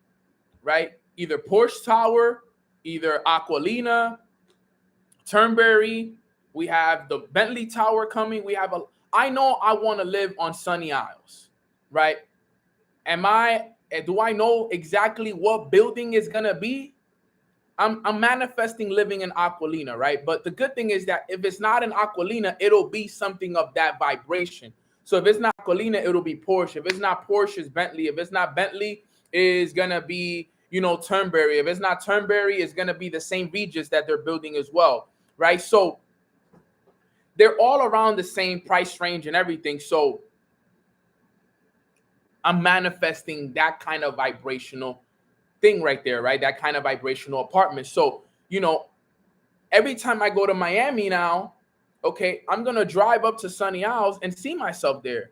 right? Either Porsche Tower, either Aqualina, Turnberry. We have the Bentley Tower coming. I know I want to live on Sunny Isles, right? Do I know exactly what building is gonna be? I'm manifesting living in Aqualina, right? But the good thing is that if it's not in Aqualina, it'll be something of that vibration. So if it's not Aqualina, it'll be Porsche. If it's not Porsche, it's Bentley. If it's not Bentley, it's gonna be, Turnberry. If it's not Turnberry, it's gonna be the St. Regis that they're building as well, right? So they're all around the same price range and everything. So I'm manifesting that kind of vibrational thing right there, right? That kind of vibrational apartment. So, every time I go to Miami now, okay, I'm going to drive up to Sunny Isles and see myself there.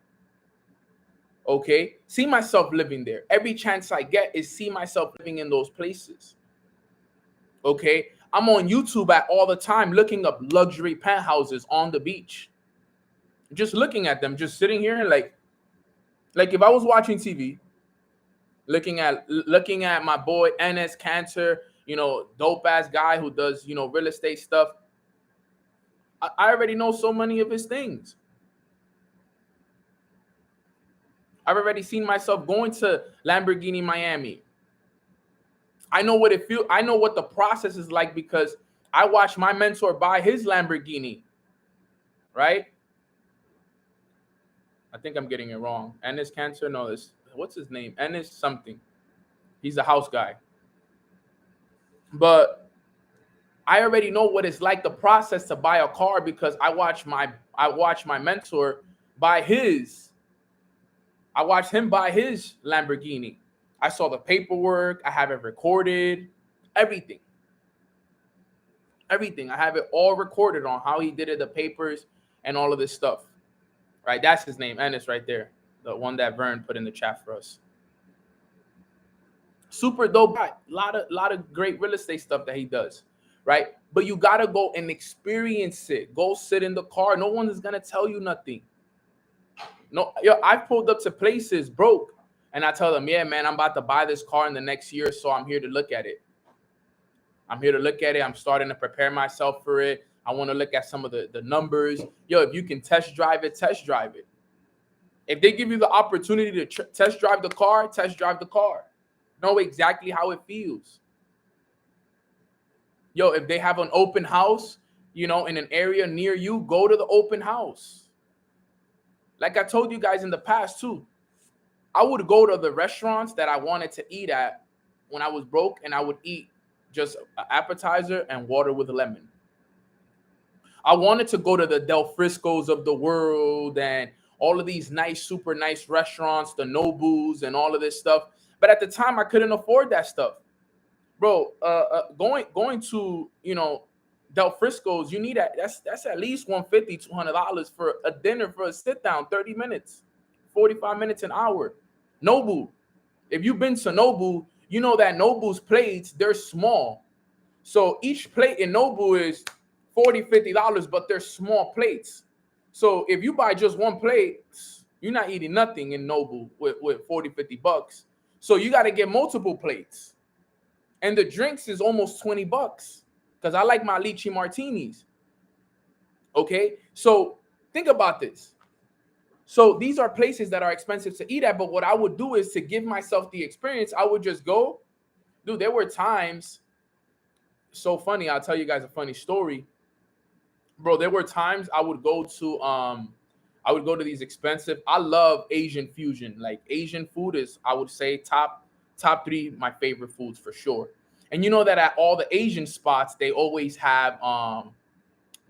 Okay, see myself living there. Every chance I get is see myself living in those places. Okay, I'm on YouTube all the time looking up luxury penthouses on the beach. Just looking at them, just sitting here and like if I was watching TV, looking at my boy Enes Kanter, dope ass guy who does, real estate stuff. I already know so many of his things. I've already seen myself going to Lamborghini Miami. I know what it feels. I know what the process is like because I watched my mentor buy his Lamborghini, right? I think I'm getting it wrong. Enes Kanter, no, what's his name? Enes something. He's a house guy. But I already know what it's like, the process to buy a car, because I watched my mentor buy his. I watched him buy his Lamborghini. I saw the paperwork. I have it recorded. Everything. I have it all recorded on how he did it, the papers, and all of this stuff. Right? That's his name, Enes, right there. The one that Vern put in the chat for us. Super dope guy. Lot of great real estate stuff that he does. Right? But you got to go and experience it. Go sit in the car. No one is going to tell you nothing. No, I've pulled up to places broke, and I tell them, yeah, man, I'm about to buy this car in the next year, so I'm here to look at it. I'm starting to prepare myself for it. I want to look at some of the numbers. If you can test drive it, test drive it. If they give you the opportunity to test drive the car, test drive the car. Know exactly how it feels. If they have an open house, in an area near you, go to the open house. Like I told you guys in the past too, I would go to the restaurants that I wanted to eat at when I was broke, and I would eat just an appetizer and water with a lemon. I wanted to go to the Del Frisco's of the world and all of these nice, super nice restaurants, the Nobu's and all of this stuff. But at the time, I couldn't afford that stuff. bro. Going to Del Frisco's, you need that's at least $150, $200 for a dinner for a sit down, 30 minutes, 45 minutes, an hour. Nobu, if you've been to Nobu, you know that Nobu's plates, they're small. So each plate in Nobu is $40, $50, but they're small plates. So if you buy just one plate, you're not eating nothing in Nobu with 40, $50. So you got to get multiple plates. And the drinks is almost $20 because I like my lychee martinis. Okay, so think about this. So these are places that are expensive to eat at, but what I would do is to give myself the experience, I would just go. Dude, there were times, so funny, I'll tell you guys a funny story. Bro, there were times I would go to these expensive. I love Asian fusion. Like Asian food is, I would say, top three my favorite foods for sure. And you know that at all the Asian spots, they always have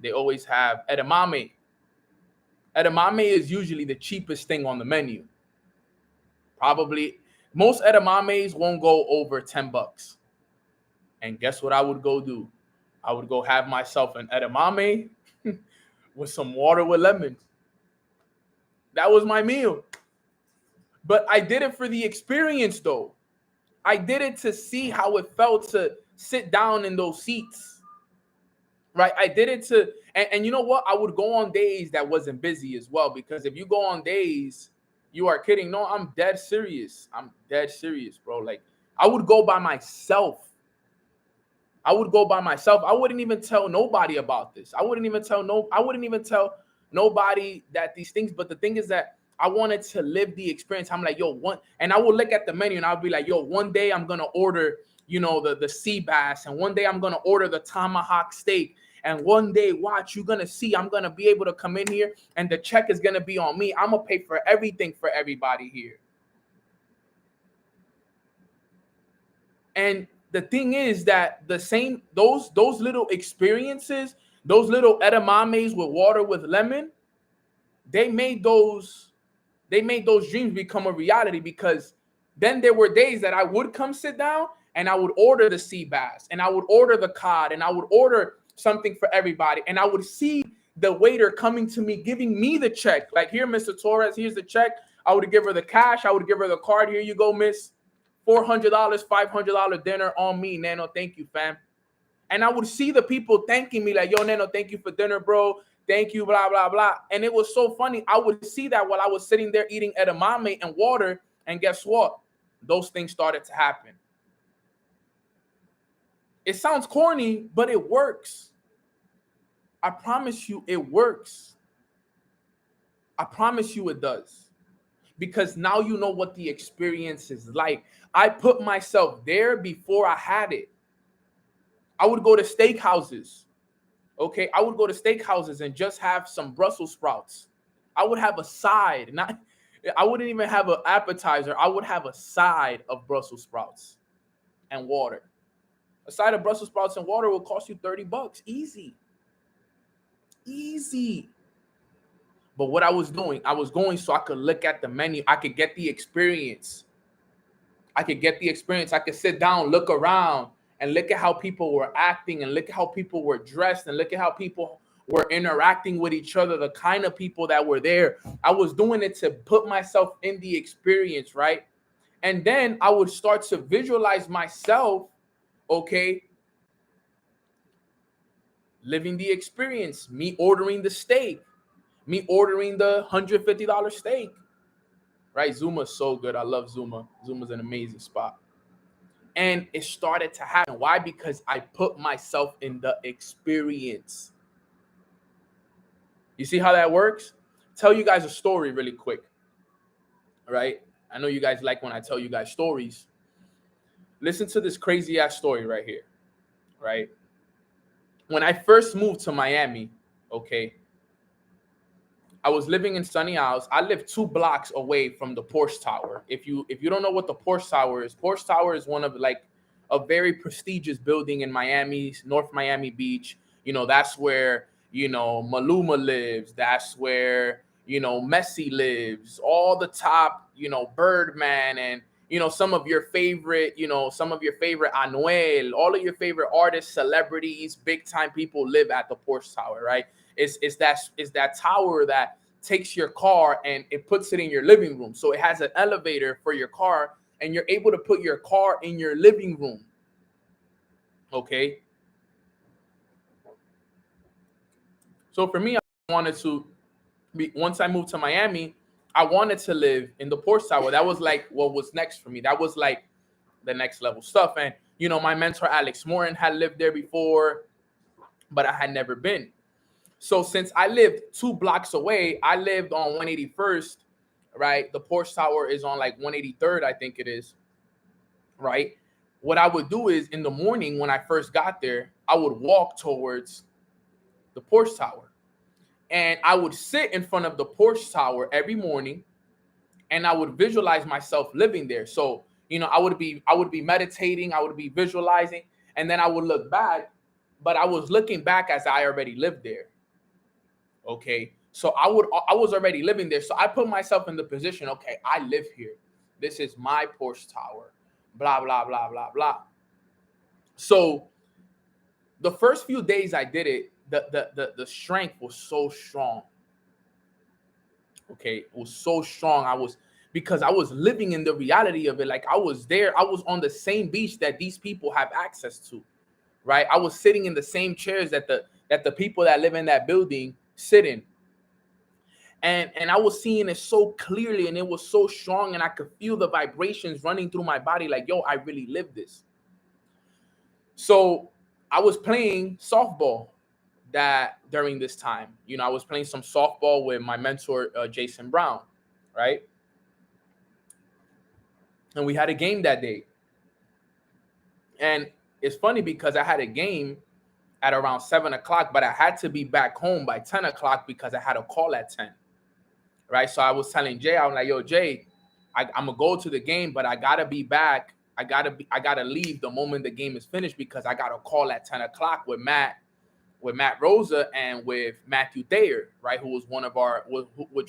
edamame. Edamame is usually the cheapest thing on the menu. Probably most edamames won't go over $10. And guess what I would go do? I would go have myself an edamame with some water with lemon. That was my meal. But I did it for the experience, though. I did it to see how it felt to sit down in those seats. Right? I did it to, and you know what? I would go on days that wasn't busy as well, because if you go on days, you are kidding. No, I'm dead serious. I'm dead serious, bro. Like, I would go by myself. I wouldn't even tell nobody about this. I wouldn't even tell nobody that these things. But the thing is that I wanted to live the experience. I'm like, and I would look at the menu and I'll be like, one day I'm gonna order, the sea bass, and one day I'm gonna order the tomahawk steak, and one day, watch, you're gonna see, I'm gonna be able to come in here and the check is gonna be on me. I'm gonna pay for everything for everybody here. And the thing is that those little experiences, those little edamames with water with lemon, they made those dreams become a reality, because then there were days that I would come sit down and I would order the sea bass and I would order the cod and I would order something for everybody, and I would see the waiter coming to me, giving me the check. Like, here, Mr. Torres, here's the check. I would give her the cash. I would give her the card. Here you go, miss. $400, $500 dinner on me, Nano. Thank you, fam. And I would see the people thanking me like, yo, Nano, thank you for dinner, bro. Thank you, blah, blah, blah. And it was so funny. I would see that while I was sitting there eating edamame and water. And guess what? Those things started to happen. It sounds corny, but it works. I promise you it works. I promise you it does. Because now you know what the experience is like. I put myself there before I had it. I would go to steakhouses. Okay, I would go to steakhouses and just have some Brussels sprouts. I would have a side. I wouldn't even have an appetizer. I would have a side of Brussels sprouts and water. A side of Brussels sprouts and water will cost you $30. Easy. But what I was doing, I was going so I could look at the menu. I could get the experience. I could sit down, look around, and look at how people were acting, and look at how people were dressed, and look at how people were interacting with each other, the kind of people that were there. I was doing it to put myself in the experience, right? And then I would start to visualize myself, okay, living the experience, me ordering the steak, me ordering the $150 steak, right? Zuma's so good. I love Zuma. Zuma's an amazing spot. And it started to happen. Why? Because I put myself in the experience. You see how that works? Tell you guys a story really quick, right? I know you guys like when I tell you guys stories. Listen to this crazy ass story right here, right? When I first moved to Miami, okay, I was living in Sunny Isles. I lived 2 blocks away from the Porsche Tower. If you don't know what the Porsche Tower is one of like a very prestigious building in Miami, North Miami Beach. That's where, Maluma lives. That's where, Messi lives. All the top, Birdman some of your favorite, Anuel, all of your favorite artists, celebrities, big time people live at the Porsche Tower, right? It's that tower that takes your car and it puts it in your living room. So it has an elevator for your car, and you're able to put your car in your living room. Okay. So for me, I wanted to be, once I moved to Miami, I wanted to live in the Porsche Tower. That was like what was next for me. That was like the next level stuff. And, my mentor, Alex Morton, had lived there before, but I had never been. So since I lived 2 blocks away, I lived on 181st, right? The Porsche Tower is on like 183rd, I think it is, right? What I would do is in the morning when I first got there, I would walk towards the Porsche Tower. And I would sit in front of the Porsche Tower every morning, and I would visualize myself living there. So, I would be meditating, I would be visualizing, and then I would look back, but I was looking back as I already lived there. Okay. So I was already living there. So I put myself in the position, okay, I live here. This is my Porsche Tower, blah, blah, blah, blah, blah. So the first few days I did it, the strength was so strong. Okay, it was so strong. Because I was living in the reality of it. Like I was there, I was on the same beach that these people have access to, right? I was sitting in the same chairs that the people that live in that building sit in. And I was seeing it so clearly, and it was so strong, and I could feel the vibrations running through my body like, yo, I really lived this. So I was playing softball during this time. I was playing some softball with my mentor, Jason Brown, right? And we had a game that day. And it's funny because I had a game at around 7 o'clock, but I had to be back home by 10 o'clock because I had a call at 10, right? So I was telling Jay, I was like, yo, Jay, I'm going to go to the game, but I got to be back. I got to leave the moment the game is finished because I got a call at 10 o'clock with Matt Rosa and with Matthew Thayer, right? Which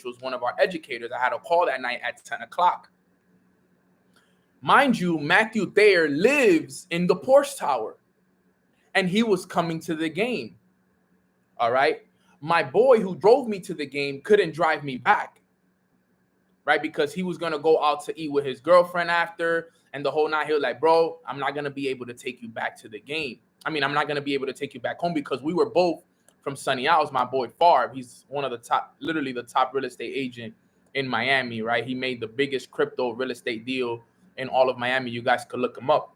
was one of our educators. I had a call that night at 10 o'clock. Mind you, Matthew Thayer lives in the Porsche Tower, and he was coming to the game. All right. My boy who drove me to the game couldn't drive me back, right? Because he was going to go out to eat with his girlfriend after, and the whole night he was like, bro, I'm not going to be able to take you back to the game. I'm not going to be able to take you back home because we were both from Sunny Isles. My boy Favre, he's one of the top, literally the top real estate agent in Miami, right? He made the biggest crypto real estate deal in all of Miami. You guys could look him up.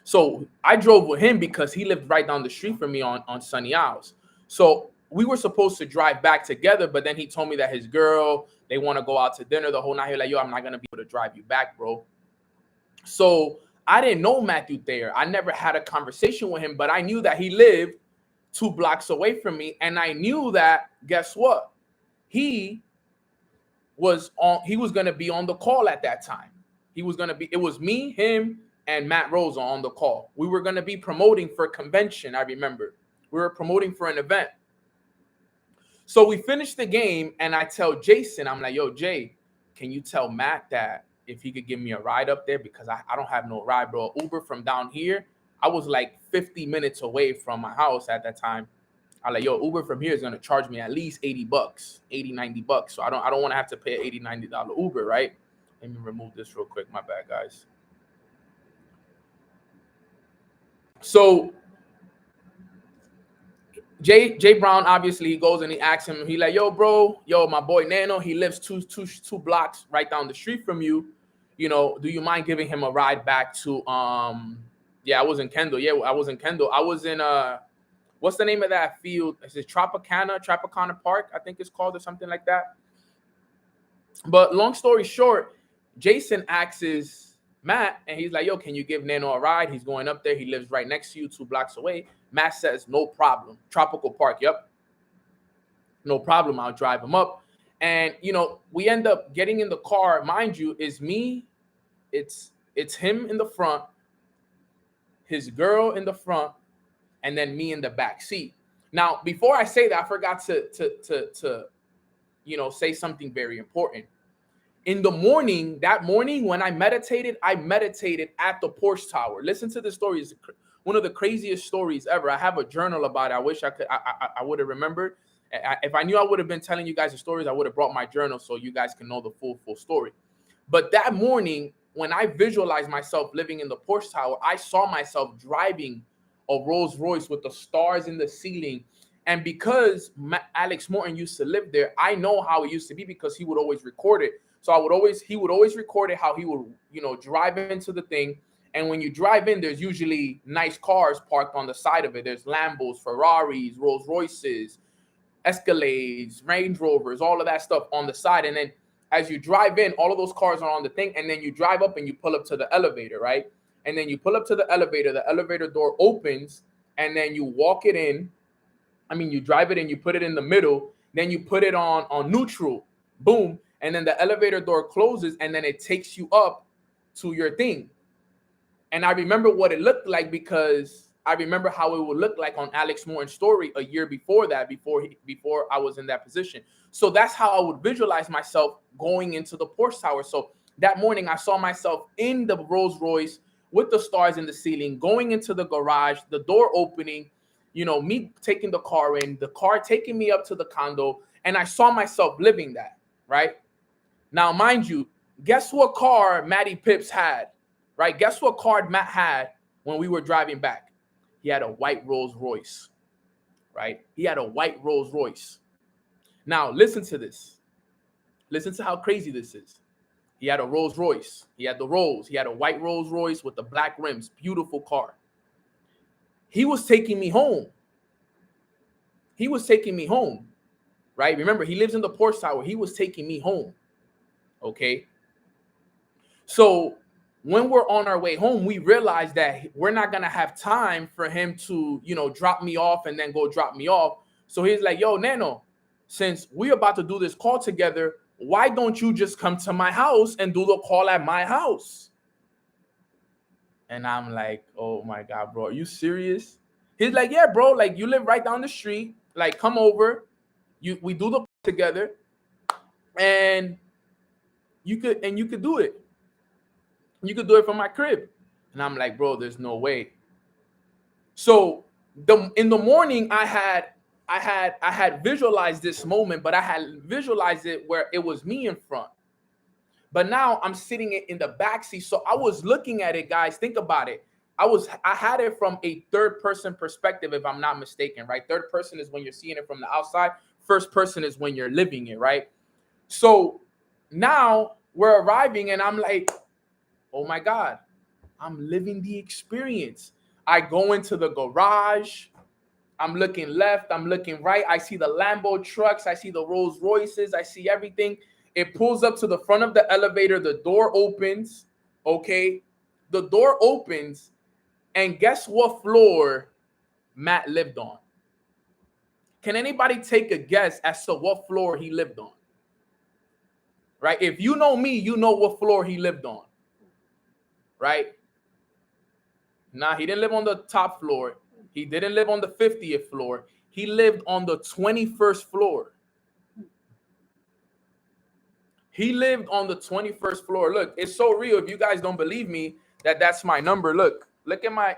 So I drove with him because he lived right down the street from me on Sunny Isles. So we were supposed to drive back together, but then he told me that his girl, they want to go out to dinner the whole night. He was like, yo, I'm not going to be able to drive you back, bro. So I didn't know Matthew Thayer. I never had a conversation with him, but I knew that he lived 2 blocks away from me. And I knew that, guess what? He was going to be on the call at that time. It was me, him, and Matt Rosa on the call. We were going to be promoting for a convention. I remember we were promoting for an event. So we finished the game, and I tell Jason, I'm like, yo, Jay, can you tell Matt that if he could give me a ride up there? Because I don't have no ride, bro. Uber from down here, I was like 50 minutes away from my house at that time. I'm like, yo, Uber from here is going to charge me at least $80, $90. So I don't want to have to pay an $80, $90 Uber, right? Let me remove this real quick. My bad, guys. So Jay Brown, obviously, he goes and he asks him, he like, yo, bro, my boy Nano, he lives two blocks right down the street from you. Do you mind giving him a ride back to, I was in Kendall. Yeah, I was in Kendall. I was in, what's the name of that field? Is it Tropicana Park, I think it's called, or something like that. But long story short, Jason asks Matt, and he's like, yo, can you give Nano a ride? He's going up there. He lives right next to you, 2 blocks away. Matt says, no problem. Tropical Park, yep. No problem. I'll drive him up. And, we end up getting in the car. Mind you, it's me. It's him in the front, his girl in the front, and then me in the back seat. Now, before I say that, I forgot to say something very important. In the morning, that morning when I meditated at the Porsche Tower. Listen to the story. It's one of the craziest stories ever. I have a journal about it. I wish I would have remembered. If I knew I would have been telling you guys the stories, I would have brought my journal so you guys can know the full story. But that morning, when I visualized myself living in the Porsche Tower, I saw myself driving a Rolls Royce with the stars in the ceiling. And because Alex Morton used to live there, I know how it used to be because he would always record it. So he would always record it how he would, drive into the thing. And when you drive in, there's usually nice cars parked on the side of it. There's Lambos, Ferraris, Rolls Royces, Escalades, Range Rovers, all of that stuff on the side. And then as you drive in, all of those cars are on the thing. And then you drive up and you pull up to the elevator, right? And then you pull up to the elevator door opens, and then you walk it in. I mean, you drive it and you put it in the middle, then you put it on neutral, boom. And then the elevator door closes, and then it takes you up to your thing. And I remember what it looked like because I remember how it would look like on Alex Morton's story a year before that, before I was in that position. So that's how I would visualize myself going into the Porsche Tower. So that morning I saw myself in the Rolls Royce with the stars in the ceiling, going into the garage, the door opening, me taking the car in, the car taking me up to the condo, and I saw myself living that, right? Now, mind you, guess what car Matty Pips had, right? Guess what car Matt had when we were driving back? He had a white Rolls Royce, right? He had a white Rolls Royce. Now, listen to this. Listen to how crazy this is. He had a Rolls Royce. He had the Rolls. He had a white Rolls Royce with the black rims. Beautiful car. He was taking me home. He was taking me home, right? Remember, he lives in the Porsche Tower. He was taking me home. Okay. So when we're on our way home, we realize that we're not going to have time for him to, drop me off and then go drop me off. So he's like, yo, Nano, since we're about to do this call together, why don't you just come to my house and do the call at my house? And I'm like, oh my God, bro, are you serious? He's like, yeah, bro, like you live right down the street. Like, come over. We do the together. And you could do it. You could do it from my crib. And I'm like, bro, there's no way. So in the morning, I had visualized this moment, but I had visualized it where it was me in front. But now I'm sitting in the backseat. So I was looking at it, guys. Think about it. I had it from a third person perspective, if I'm not mistaken, right? Third person is when you're seeing it from the outside. First person is when you're living it, right? So now we're arriving and I'm like, oh my God, I'm living the experience. I go into the garage. I'm looking left. I'm looking right. I see the Lambo trucks. I see the Rolls Royces. I see everything. It pulls up to the front of the elevator. The door opens. Okay. The door opens. And guess what floor Matt lived on? Can anybody take a guess as to what floor he lived on? Right? If you know me, you know what floor he lived on. Right? Nah, he didn't live on the top floor. He didn't live on the 50th floor. He lived on the 21st floor. He lived on the 21st floor. Look, it's so real. If you guys don't believe me, that's my number. Look at my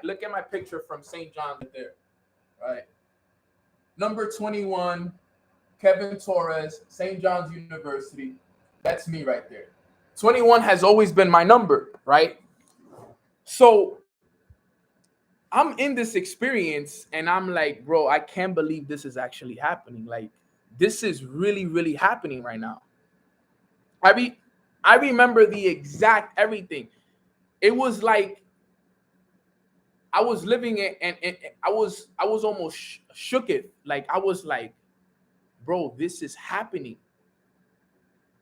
picture from St. John's there. Right. Number 21, Kevin Torres, St. John's University. That's me right there. 21 has always been my number, right? So I'm in this experience and I'm like, bro, I can't believe this is actually happening. Like, this is really, really happening right now. I remember the exact everything. It was like I was living it and I was almost shook it. Like, I was like, bro, this is happening.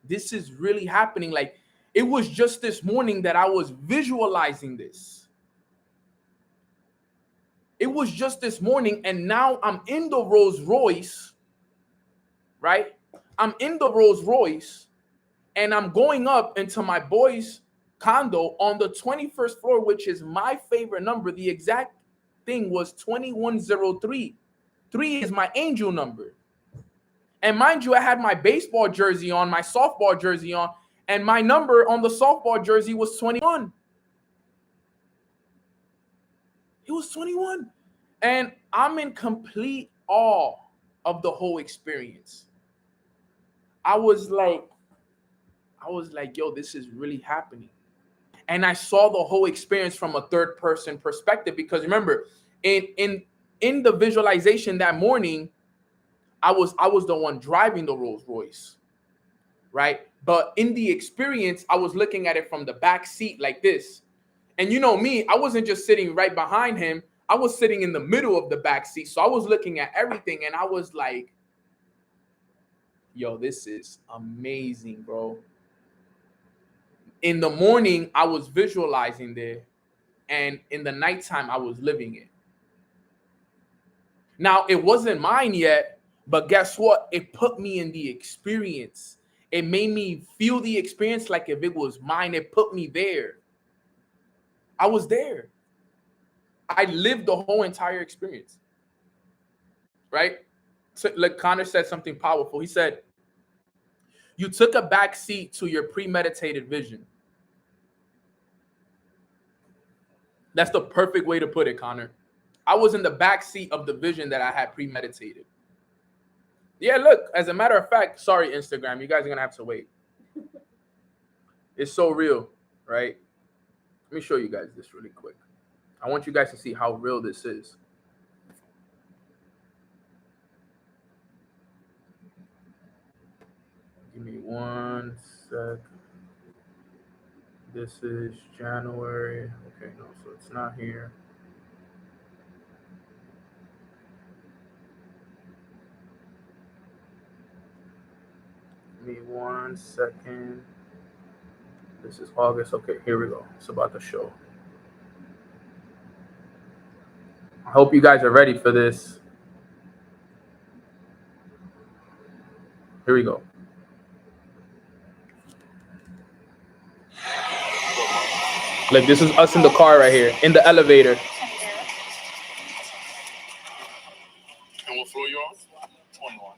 This is really happening. Like, it was just this morning that I was visualizing this. It was just this morning, and now I'm in the Rolls Royce, right? I'm in the Rolls Royce, and I'm going up into my boy's condo on the 21st floor, which is my favorite number. The exact thing was 2103. 3 is my angel number. And mind you, I had my baseball jersey on, my softball jersey on, And my number on the softball jersey was 21. It was 21. And I'm in complete awe of the whole experience. I was like, yo, this is really happening. And I saw the whole experience from a third person perspective, because remember, in the visualization that morning, I was the one driving the Rolls Royce, right? But in the experience, I was looking at it from the back seat like this. And you know me, I wasn't just sitting right behind him. I was sitting in the middle of the back seat. So I was looking at everything, and I was like, yo, this is amazing, bro. In the morning, I was visualizing there, and in the nighttime, I was living it. Now, it wasn't mine yet, but guess what? It put me in the experience. It made me feel the experience like if it was mine. It put me there. I was there. I lived the whole entire experience, right? So, like Connor said something powerful. He said, you took a back seat to your premeditated vision. That's the perfect way to put it, Connor. I was in the back seat of the vision that I had premeditated. Yeah, look, as a matter of fact, sorry, Instagram, you guys are going to have to wait. It's so real, right? Let me show you guys this really quick. I want you guys to see how real this is. Give me 1 sec. This is January. Okay, no, so it's not here. Give me 1 second. This is August. Okay, here we go. It's about to show. I hope you guys are ready for this. Here we go. Like, this is us in the car right here, in the elevator. And what floor you on? 21.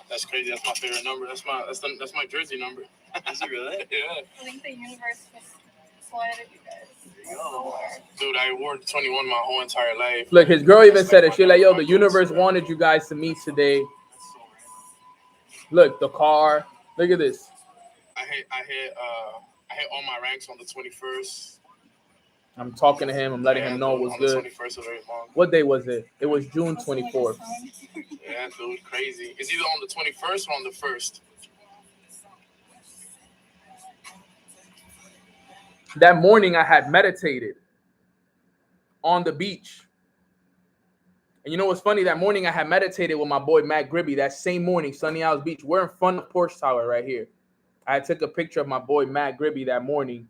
That's crazy. That's my favorite number. That's my jersey number. Is it really? Yeah. I think the universe just slided you guys. Dude, I wore 21 my whole entire life. Look, his girl even said it. She's like, yo, the universe wanted you guys to meet today. Look, the car. Look at this. I hit all my ranks on the 21st. I'm talking to him. I'm letting him know what's good. 21st of every month. What day was it? It was June 24th. Yeah, dude, crazy. It's either on the 21st or on the 1st. That morning, I had meditated on the beach. And you know what's funny? That morning, I had meditated with my boy, Matt Gribby. That same morning, Sunny Isles Beach. We're in front of Porsche Tower right here. I took a picture of my boy, Matt Gribby, that morning,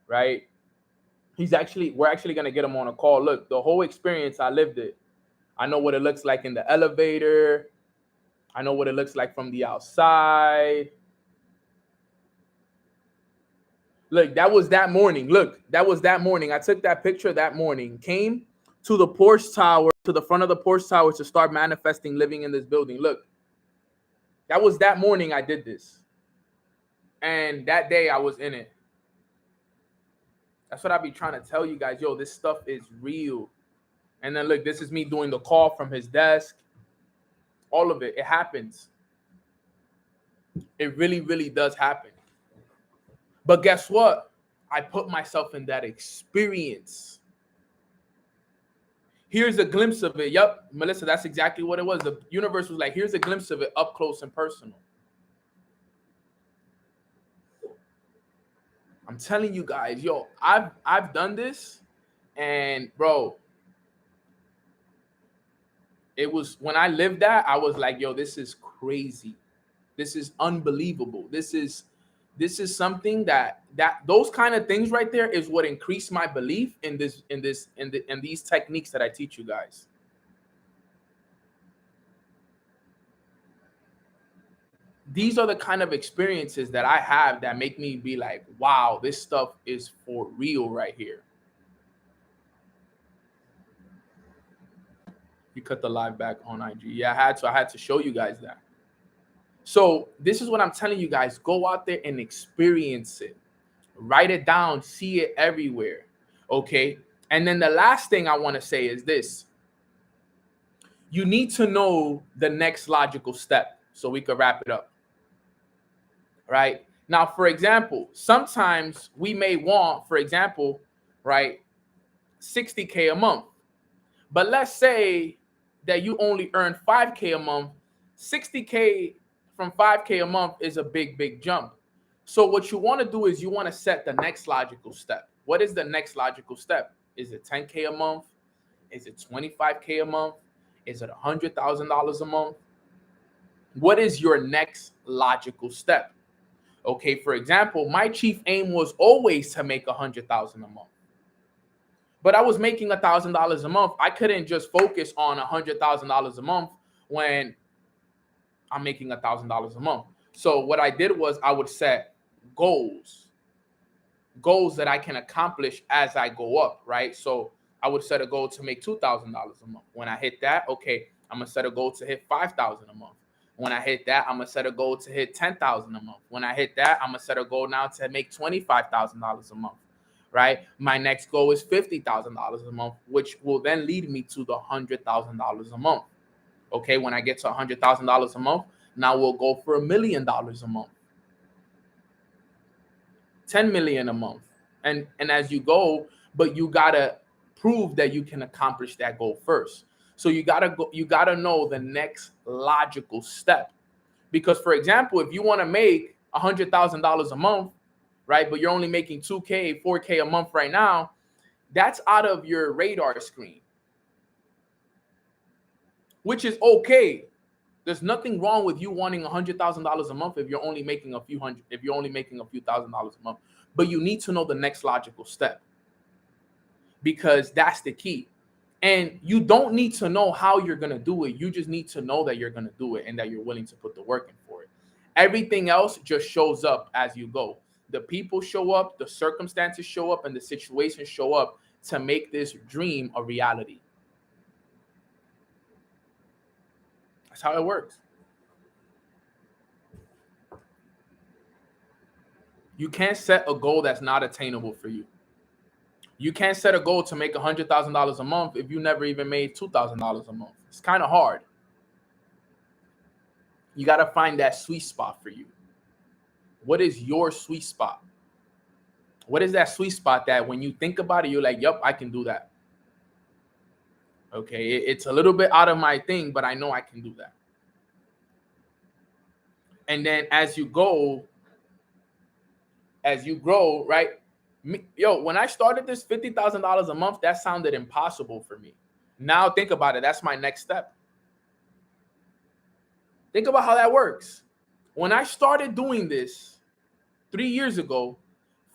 right? We're actually going to get him on a call. Look, the whole experience, I lived it. I know what it looks like in the elevator. I know what it looks like from the outside. Look, that was that morning. Look, that was that morning. I took that picture that morning. Came to the Porsche Tower, to the front of the Porsche Tower to start manifesting living in this building. Look, that was that morning I did this. And that day I was in it. That's what I be trying to tell you guys. Yo, this stuff is real. And then look, this is me doing the call from his desk. All of it. It happens. It really, really does happen. But guess what? I put myself in that experience. Here's a glimpse of it. Yep, Melissa, that's exactly what it was. The universe was like, here's a glimpse of it up close and personal. I'm telling you guys, yo, I've done this, and bro, it was when I lived that, I was like, yo, this is crazy. This is unbelievable. This is something that those kind of things right there is what increased my belief in these techniques that I teach you guys. These are the kind of experiences that I have that make me be like, wow, this stuff is for real right here. You cut the live back on IG. Yeah, I had to show you guys that. So this is what I'm telling you guys. Go out there and experience it. Write it down. See it everywhere. Okay. And then the last thing I want to say is this. You need to know the next logical step so we could wrap it up. Right? Now, for example, sometimes we may want, for example, right, 60K a month. But let's say that you only earn 5K a month. 60K from 5K a month is a big jump. So what you want to do is you want to set the next logical step. What is the next logical step? Is it 10K a month? Is it 25K a month? Is it $100,000 a month? What is your next logical step? Okay, for example, my chief aim was always to make $100,000 a month. But I was making $1,000 a month. I couldn't just focus on $100,000 a month when I'm making $1,000 a month. So what I did was I would set goals that I can accomplish as I go up, right? So I would set a goal to make $2,000 a month. When I hit that, okay, I'm gonna set a goal to hit $5,000 a month. When I hit that, I'm gonna set a goal to hit $10,000 a month. When I hit that, I'm gonna set a goal now to make $25,000 a month. Right? My next goal is $50,000 a month, which will then lead me to the $100,000 a month. Okay, when I get to $100,000 a month, now we'll go for $1 million a month, 10 million a month, and as you go, but you gotta prove that you can accomplish that goal first. So you gotta know the next logical step, because for example, if you want to make $100,000 a month, right, but you're only making 2K, 4K a month right now, that's out of your radar screen, which is okay. There's nothing wrong with you wanting $100,000 a month if you're only making a few thousand dollars a month. But you need to know the next logical step, because that's the key. And you don't need to know how you're going to do it. You just need to know that you're going to do it and that you're willing to put the work in for it. Everything else just shows up as you go. The people show up, the circumstances show up, and the situations show up to make this dream a reality. That's how it works. You can't set a goal that's not attainable for you. You can't set a goal to make $100,000 a month if you never even made $2,000 a month. It's kind of hard. You got to find that sweet spot for you. What is your sweet spot? What is that sweet spot that when you think about it, you're like, yep, I can do that. Okay, it's a little bit out of my thing, but I know I can do that. And then as you grow, right? When I started this $50,000 a month, that sounded impossible for me. Now think about it. That's my next step. Think about how that works. When I started doing this 3 years ago,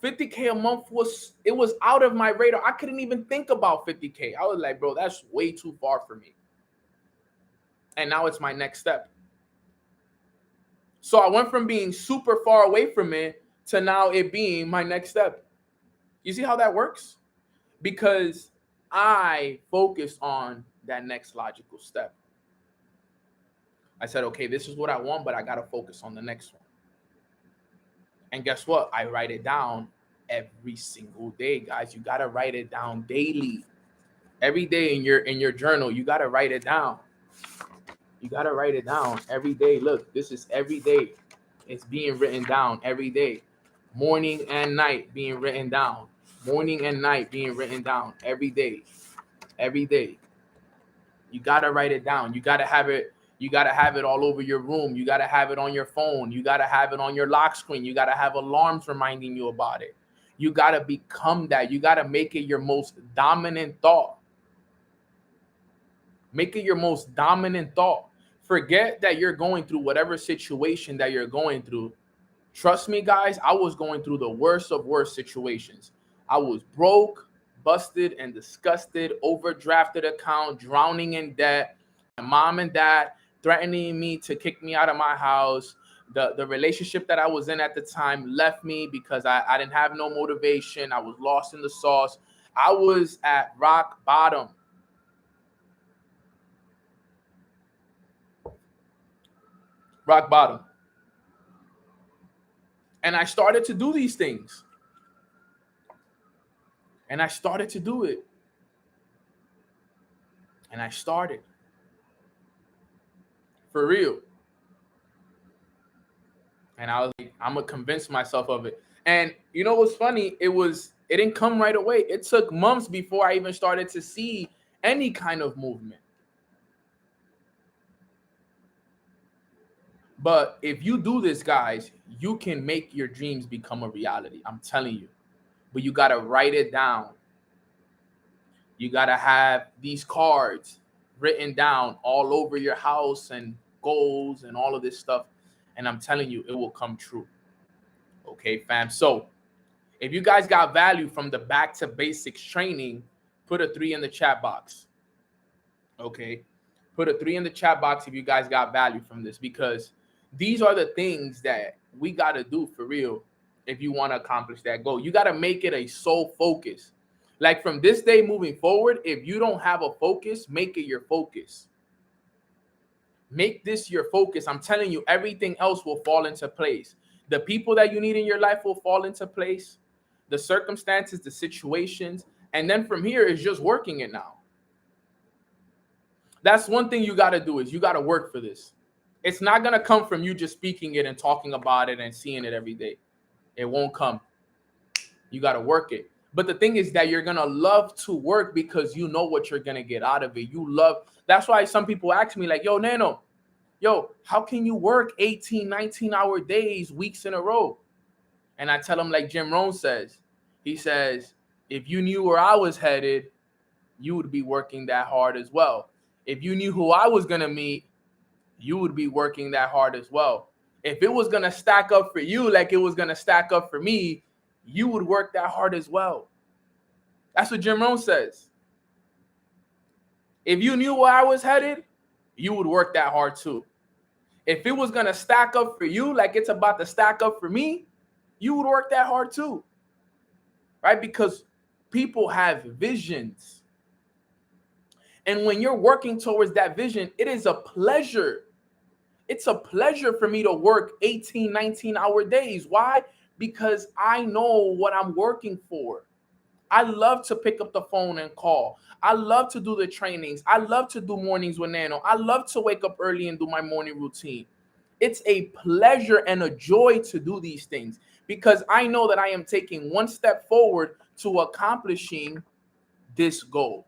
50K a month was out of my radar. I couldn't even think about 50K. I was like, bro, that's way too far for me. And now it's my next step. So I went from being super far away from it to now it being my next step. You see how that works? Because I focused on that next logical step. I said, okay, this is what I want, but I got to focus on the next one. And guess what? I write it down every single day, guys. You got to write it down daily. Every day in your journal, you got to write it down. You got to write it down every day. Look, this is every day. It's being written down every day. Morning and night being written down. Morning and night being written down every day. Every day. You got to write it down. You got to have it. You got to have it all over your room. You got to have it on your phone. You got to have it on your lock screen. You got to have alarms reminding you about it. You got to become that. You got to make it your most dominant thought. Make it your most dominant thought. Forget that you're going through whatever situation that you're going through. Trust me, guys, I was going through the worst of worst situations. I was broke, busted, and disgusted, overdrafted account, drowning in debt. My mom and dad threatening me to kick me out of my house. The relationship that I was in at the time left me because I didn't have no motivation. I was lost in the sauce. I was at rock bottom. Rock bottom. And I started to do these things. And I started to do it. And I started. For real. And I was like, I'm going to convince myself of it. And you know what's funny? It didn't come right away. It took months before I even started to see any kind of movement. But if you do this, guys, you can make your dreams become a reality. I'm telling you. But you got to write it down. You got to have these cards written down all over your house and goals and all of this stuff. And I'm telling you, it will come true. Okay, fam. So if you guys got value from the Back to Basics training, put a 3 in the chat box. Okay. Put a 3 in the chat box if you guys got value from this, because these are the things that we got to do for real if you want to accomplish that goal. You got to make it a sole focus. Like from this day moving forward, if you don't have a focus, make it your focus. Make this your focus. I'm telling you, everything else will fall into place. The people that you need in your life will fall into place. The circumstances, the situations. And then from here, it's just working it now. That's one thing you got to do, is you got to work for this. It's not going to come from you just speaking it and talking about it and seeing it every day. It won't come. You got to work it. But the thing is that you're going to love to work because you know what you're going to get out of it. You love. That's why some people ask me like, yo, Nano, how can you work 18, 19-hour days, weeks in a row? And I tell them like Jim Rohn says. He says, if you knew where I was headed, you would be working that hard as well. If you knew who I was going to meet, you would be working that hard as well. If it was going to stack up for you like it was going to stack up for me, you would work that hard as well. That's what Jim Rohn says. If you knew where I was headed, you would work that hard too. If it was going to stack up for you like it's about to stack up for me, you would work that hard too. Right? Because people have visions. And when you're working towards that vision, it is a pleasure. It's a pleasure for me to work 18, 19-hour days. Why? Because I know what I'm working for. I love to pick up the phone and call. I love to do the trainings. I love to do mornings with Nano. I love to wake up early and do my morning routine. It's a pleasure and a joy to do these things because I know that I am taking one step forward to accomplishing this goal.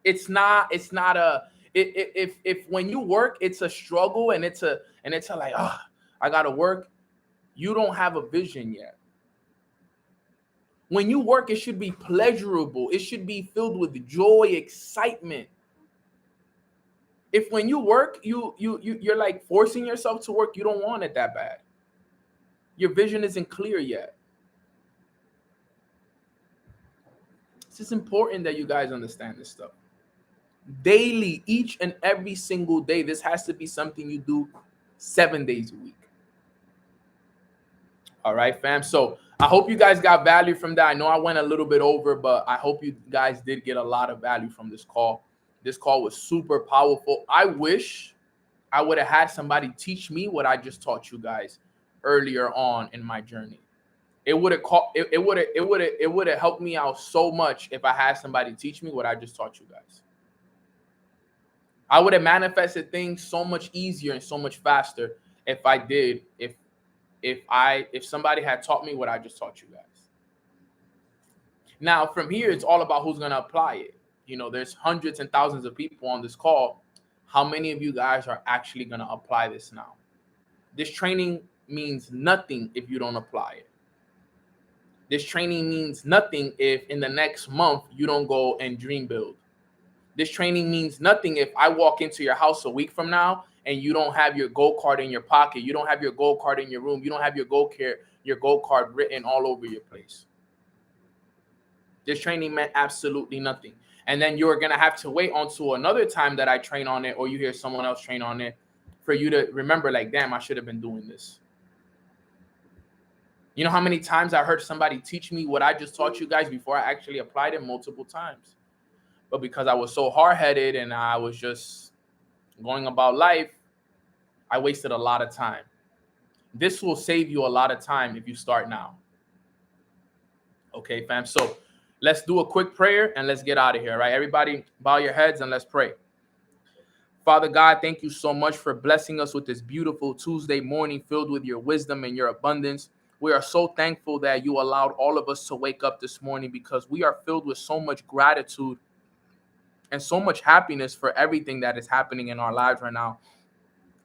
It's not a if when you work, it's a struggle and it's a like, I gotta work. You don't have a vision yet. When you work, it should be pleasurable. It should be filled with joy, excitement. If when you work, you're like forcing yourself to work, you don't want it that bad. Your vision isn't clear yet. It's important that you guys understand this stuff. Daily, each and every single day, this has to be something you do 7 days a week. All right, fam. So I hope you guys got value from that. I know I went a little bit over, but I hope you guys did get a lot of value from this call. This call was super powerful. I wish I would have had somebody teach me what I just taught you guys earlier on in my journey. It would have helped me out so much if I had somebody teach me what I just taught you guys. I would have manifested things so much easier and so much faster if I did, if somebody had taught me what I just taught you guys. Now, from here, it's all about who's going to apply it. You know, there's hundreds and thousands of people on this call. How many of you guys are actually going to apply this now? This training means nothing if you don't apply it. This training means nothing if in the next month you don't go and dream build. This training means nothing if I walk into your house a week from now and you don't have your goal card in your pocket. You don't have your goal card in your room. You don't have your goal card written all over your place. This training meant absolutely nothing. And then you're going to have to wait until another time that I train on it or you hear someone else train on it for you to remember like, damn, I should have been doing this. You know how many times I heard somebody teach me what I just taught you guys before I actually applied it? Multiple times. But because I was so hard-headed and I was just going about life, I wasted a lot of time. This will save you a lot of time if you start now. Okay, fam. So let's do a quick prayer and let's get out of here. All right, everybody, bow your heads and let's pray. Father God, thank you so much for blessing us with this beautiful Tuesday morning filled with your wisdom and your abundance. We are so thankful that you allowed all of us to wake up this morning because we are filled with so much gratitude and so much happiness for everything that is happening in our lives right now.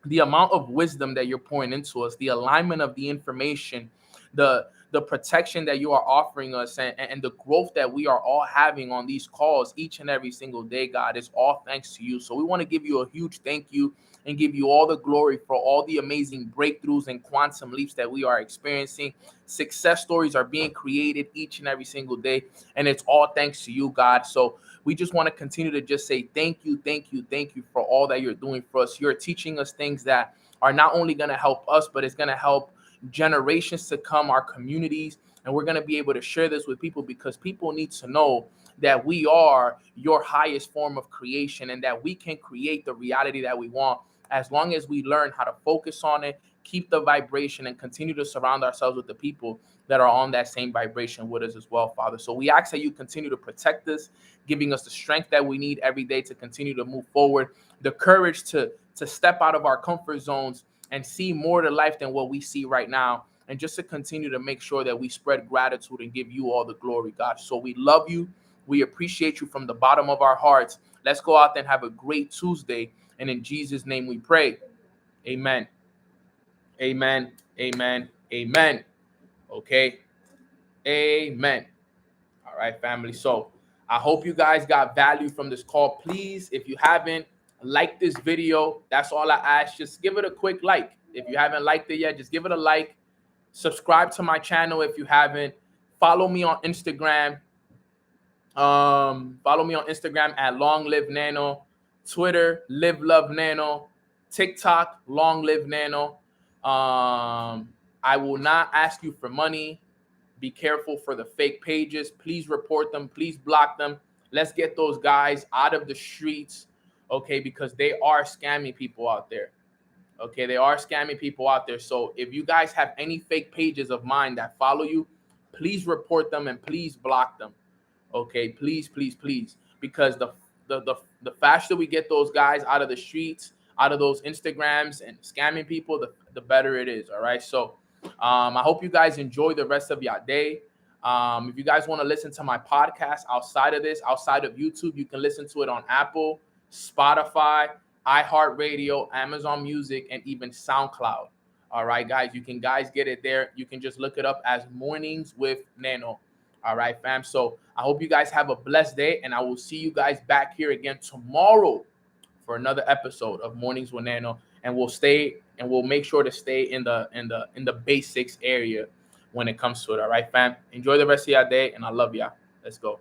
The amount of wisdom that you're pouring into us, the alignment of the information, the protection that you are offering us, and the growth that we are all having on these calls each and every single day, God, is all thanks to you. So we want to give you a huge thank you and give you all the glory for all the amazing breakthroughs and quantum leaps that we are experiencing. Success stories are being created each and every single day, and it's all thanks to you, God. So we just want to continue to just say thank you, thank you, thank you for all that you're doing for us. You're teaching us things that are not only going to help us, but it's going to help generations to come, our communities, and we're going to be able to share this with people because people need to know that we are your highest form of creation and that we can create the reality that we want as long as we learn how to focus on it, keep the vibration, and continue to surround ourselves with the people that are on that same vibration with us as well, Father. So we ask that you continue to protect us, giving us the strength that we need every day to continue to move forward, the courage to step out of our comfort zones and see more to life than what we see right now, and just to continue to make sure that we spread gratitude and give you all the glory, God. So we love you. We appreciate you from the bottom of our hearts. Let's go out there and have a great Tuesday. And in Jesus' name we pray. Amen. Amen. Amen. Amen. Okay. Amen. All right, family. So I hope you guys got value from this call. Please, if you haven't, like this video. That's all I ask. Just give it a quick like. If you haven't liked it yet, just give it a like. Subscribe to my channel if you haven't. Follow me on Instagram. Follow me on Instagram at Long Live Nano. Twitter, Live Love Nano. TikTok, Long Live Nano. I will not ask you for money. Be careful for the fake pages. Please report them. Please block them. Let's get those guys out of the streets, okay, because they are scamming people out there. Okay, they are scamming people out there. So if you guys have any fake pages of mine that follow you, please report them and please block them. Okay, please, please, please, because the faster we get those guys out of the streets, out of those Instagrams and scamming people, the better it is. All right. So I hope you guys enjoy the rest of your day. If you guys want to listen to my podcast outside of this, outside of YouTube, you can listen to it on Apple, Spotify, iHeartRadio, Amazon Music, and even SoundCloud. All right, guys, you can get it there. You can just look it up as Mornings with Nano. All right, fam. So I hope you guys have a blessed day, and I will see you guys back here again tomorrow for another episode of Mornings with Nano. And we'll make sure to stay in the basics area when it comes to it. All right, fam. Enjoy the rest of your day, and I love y'all. Let's go.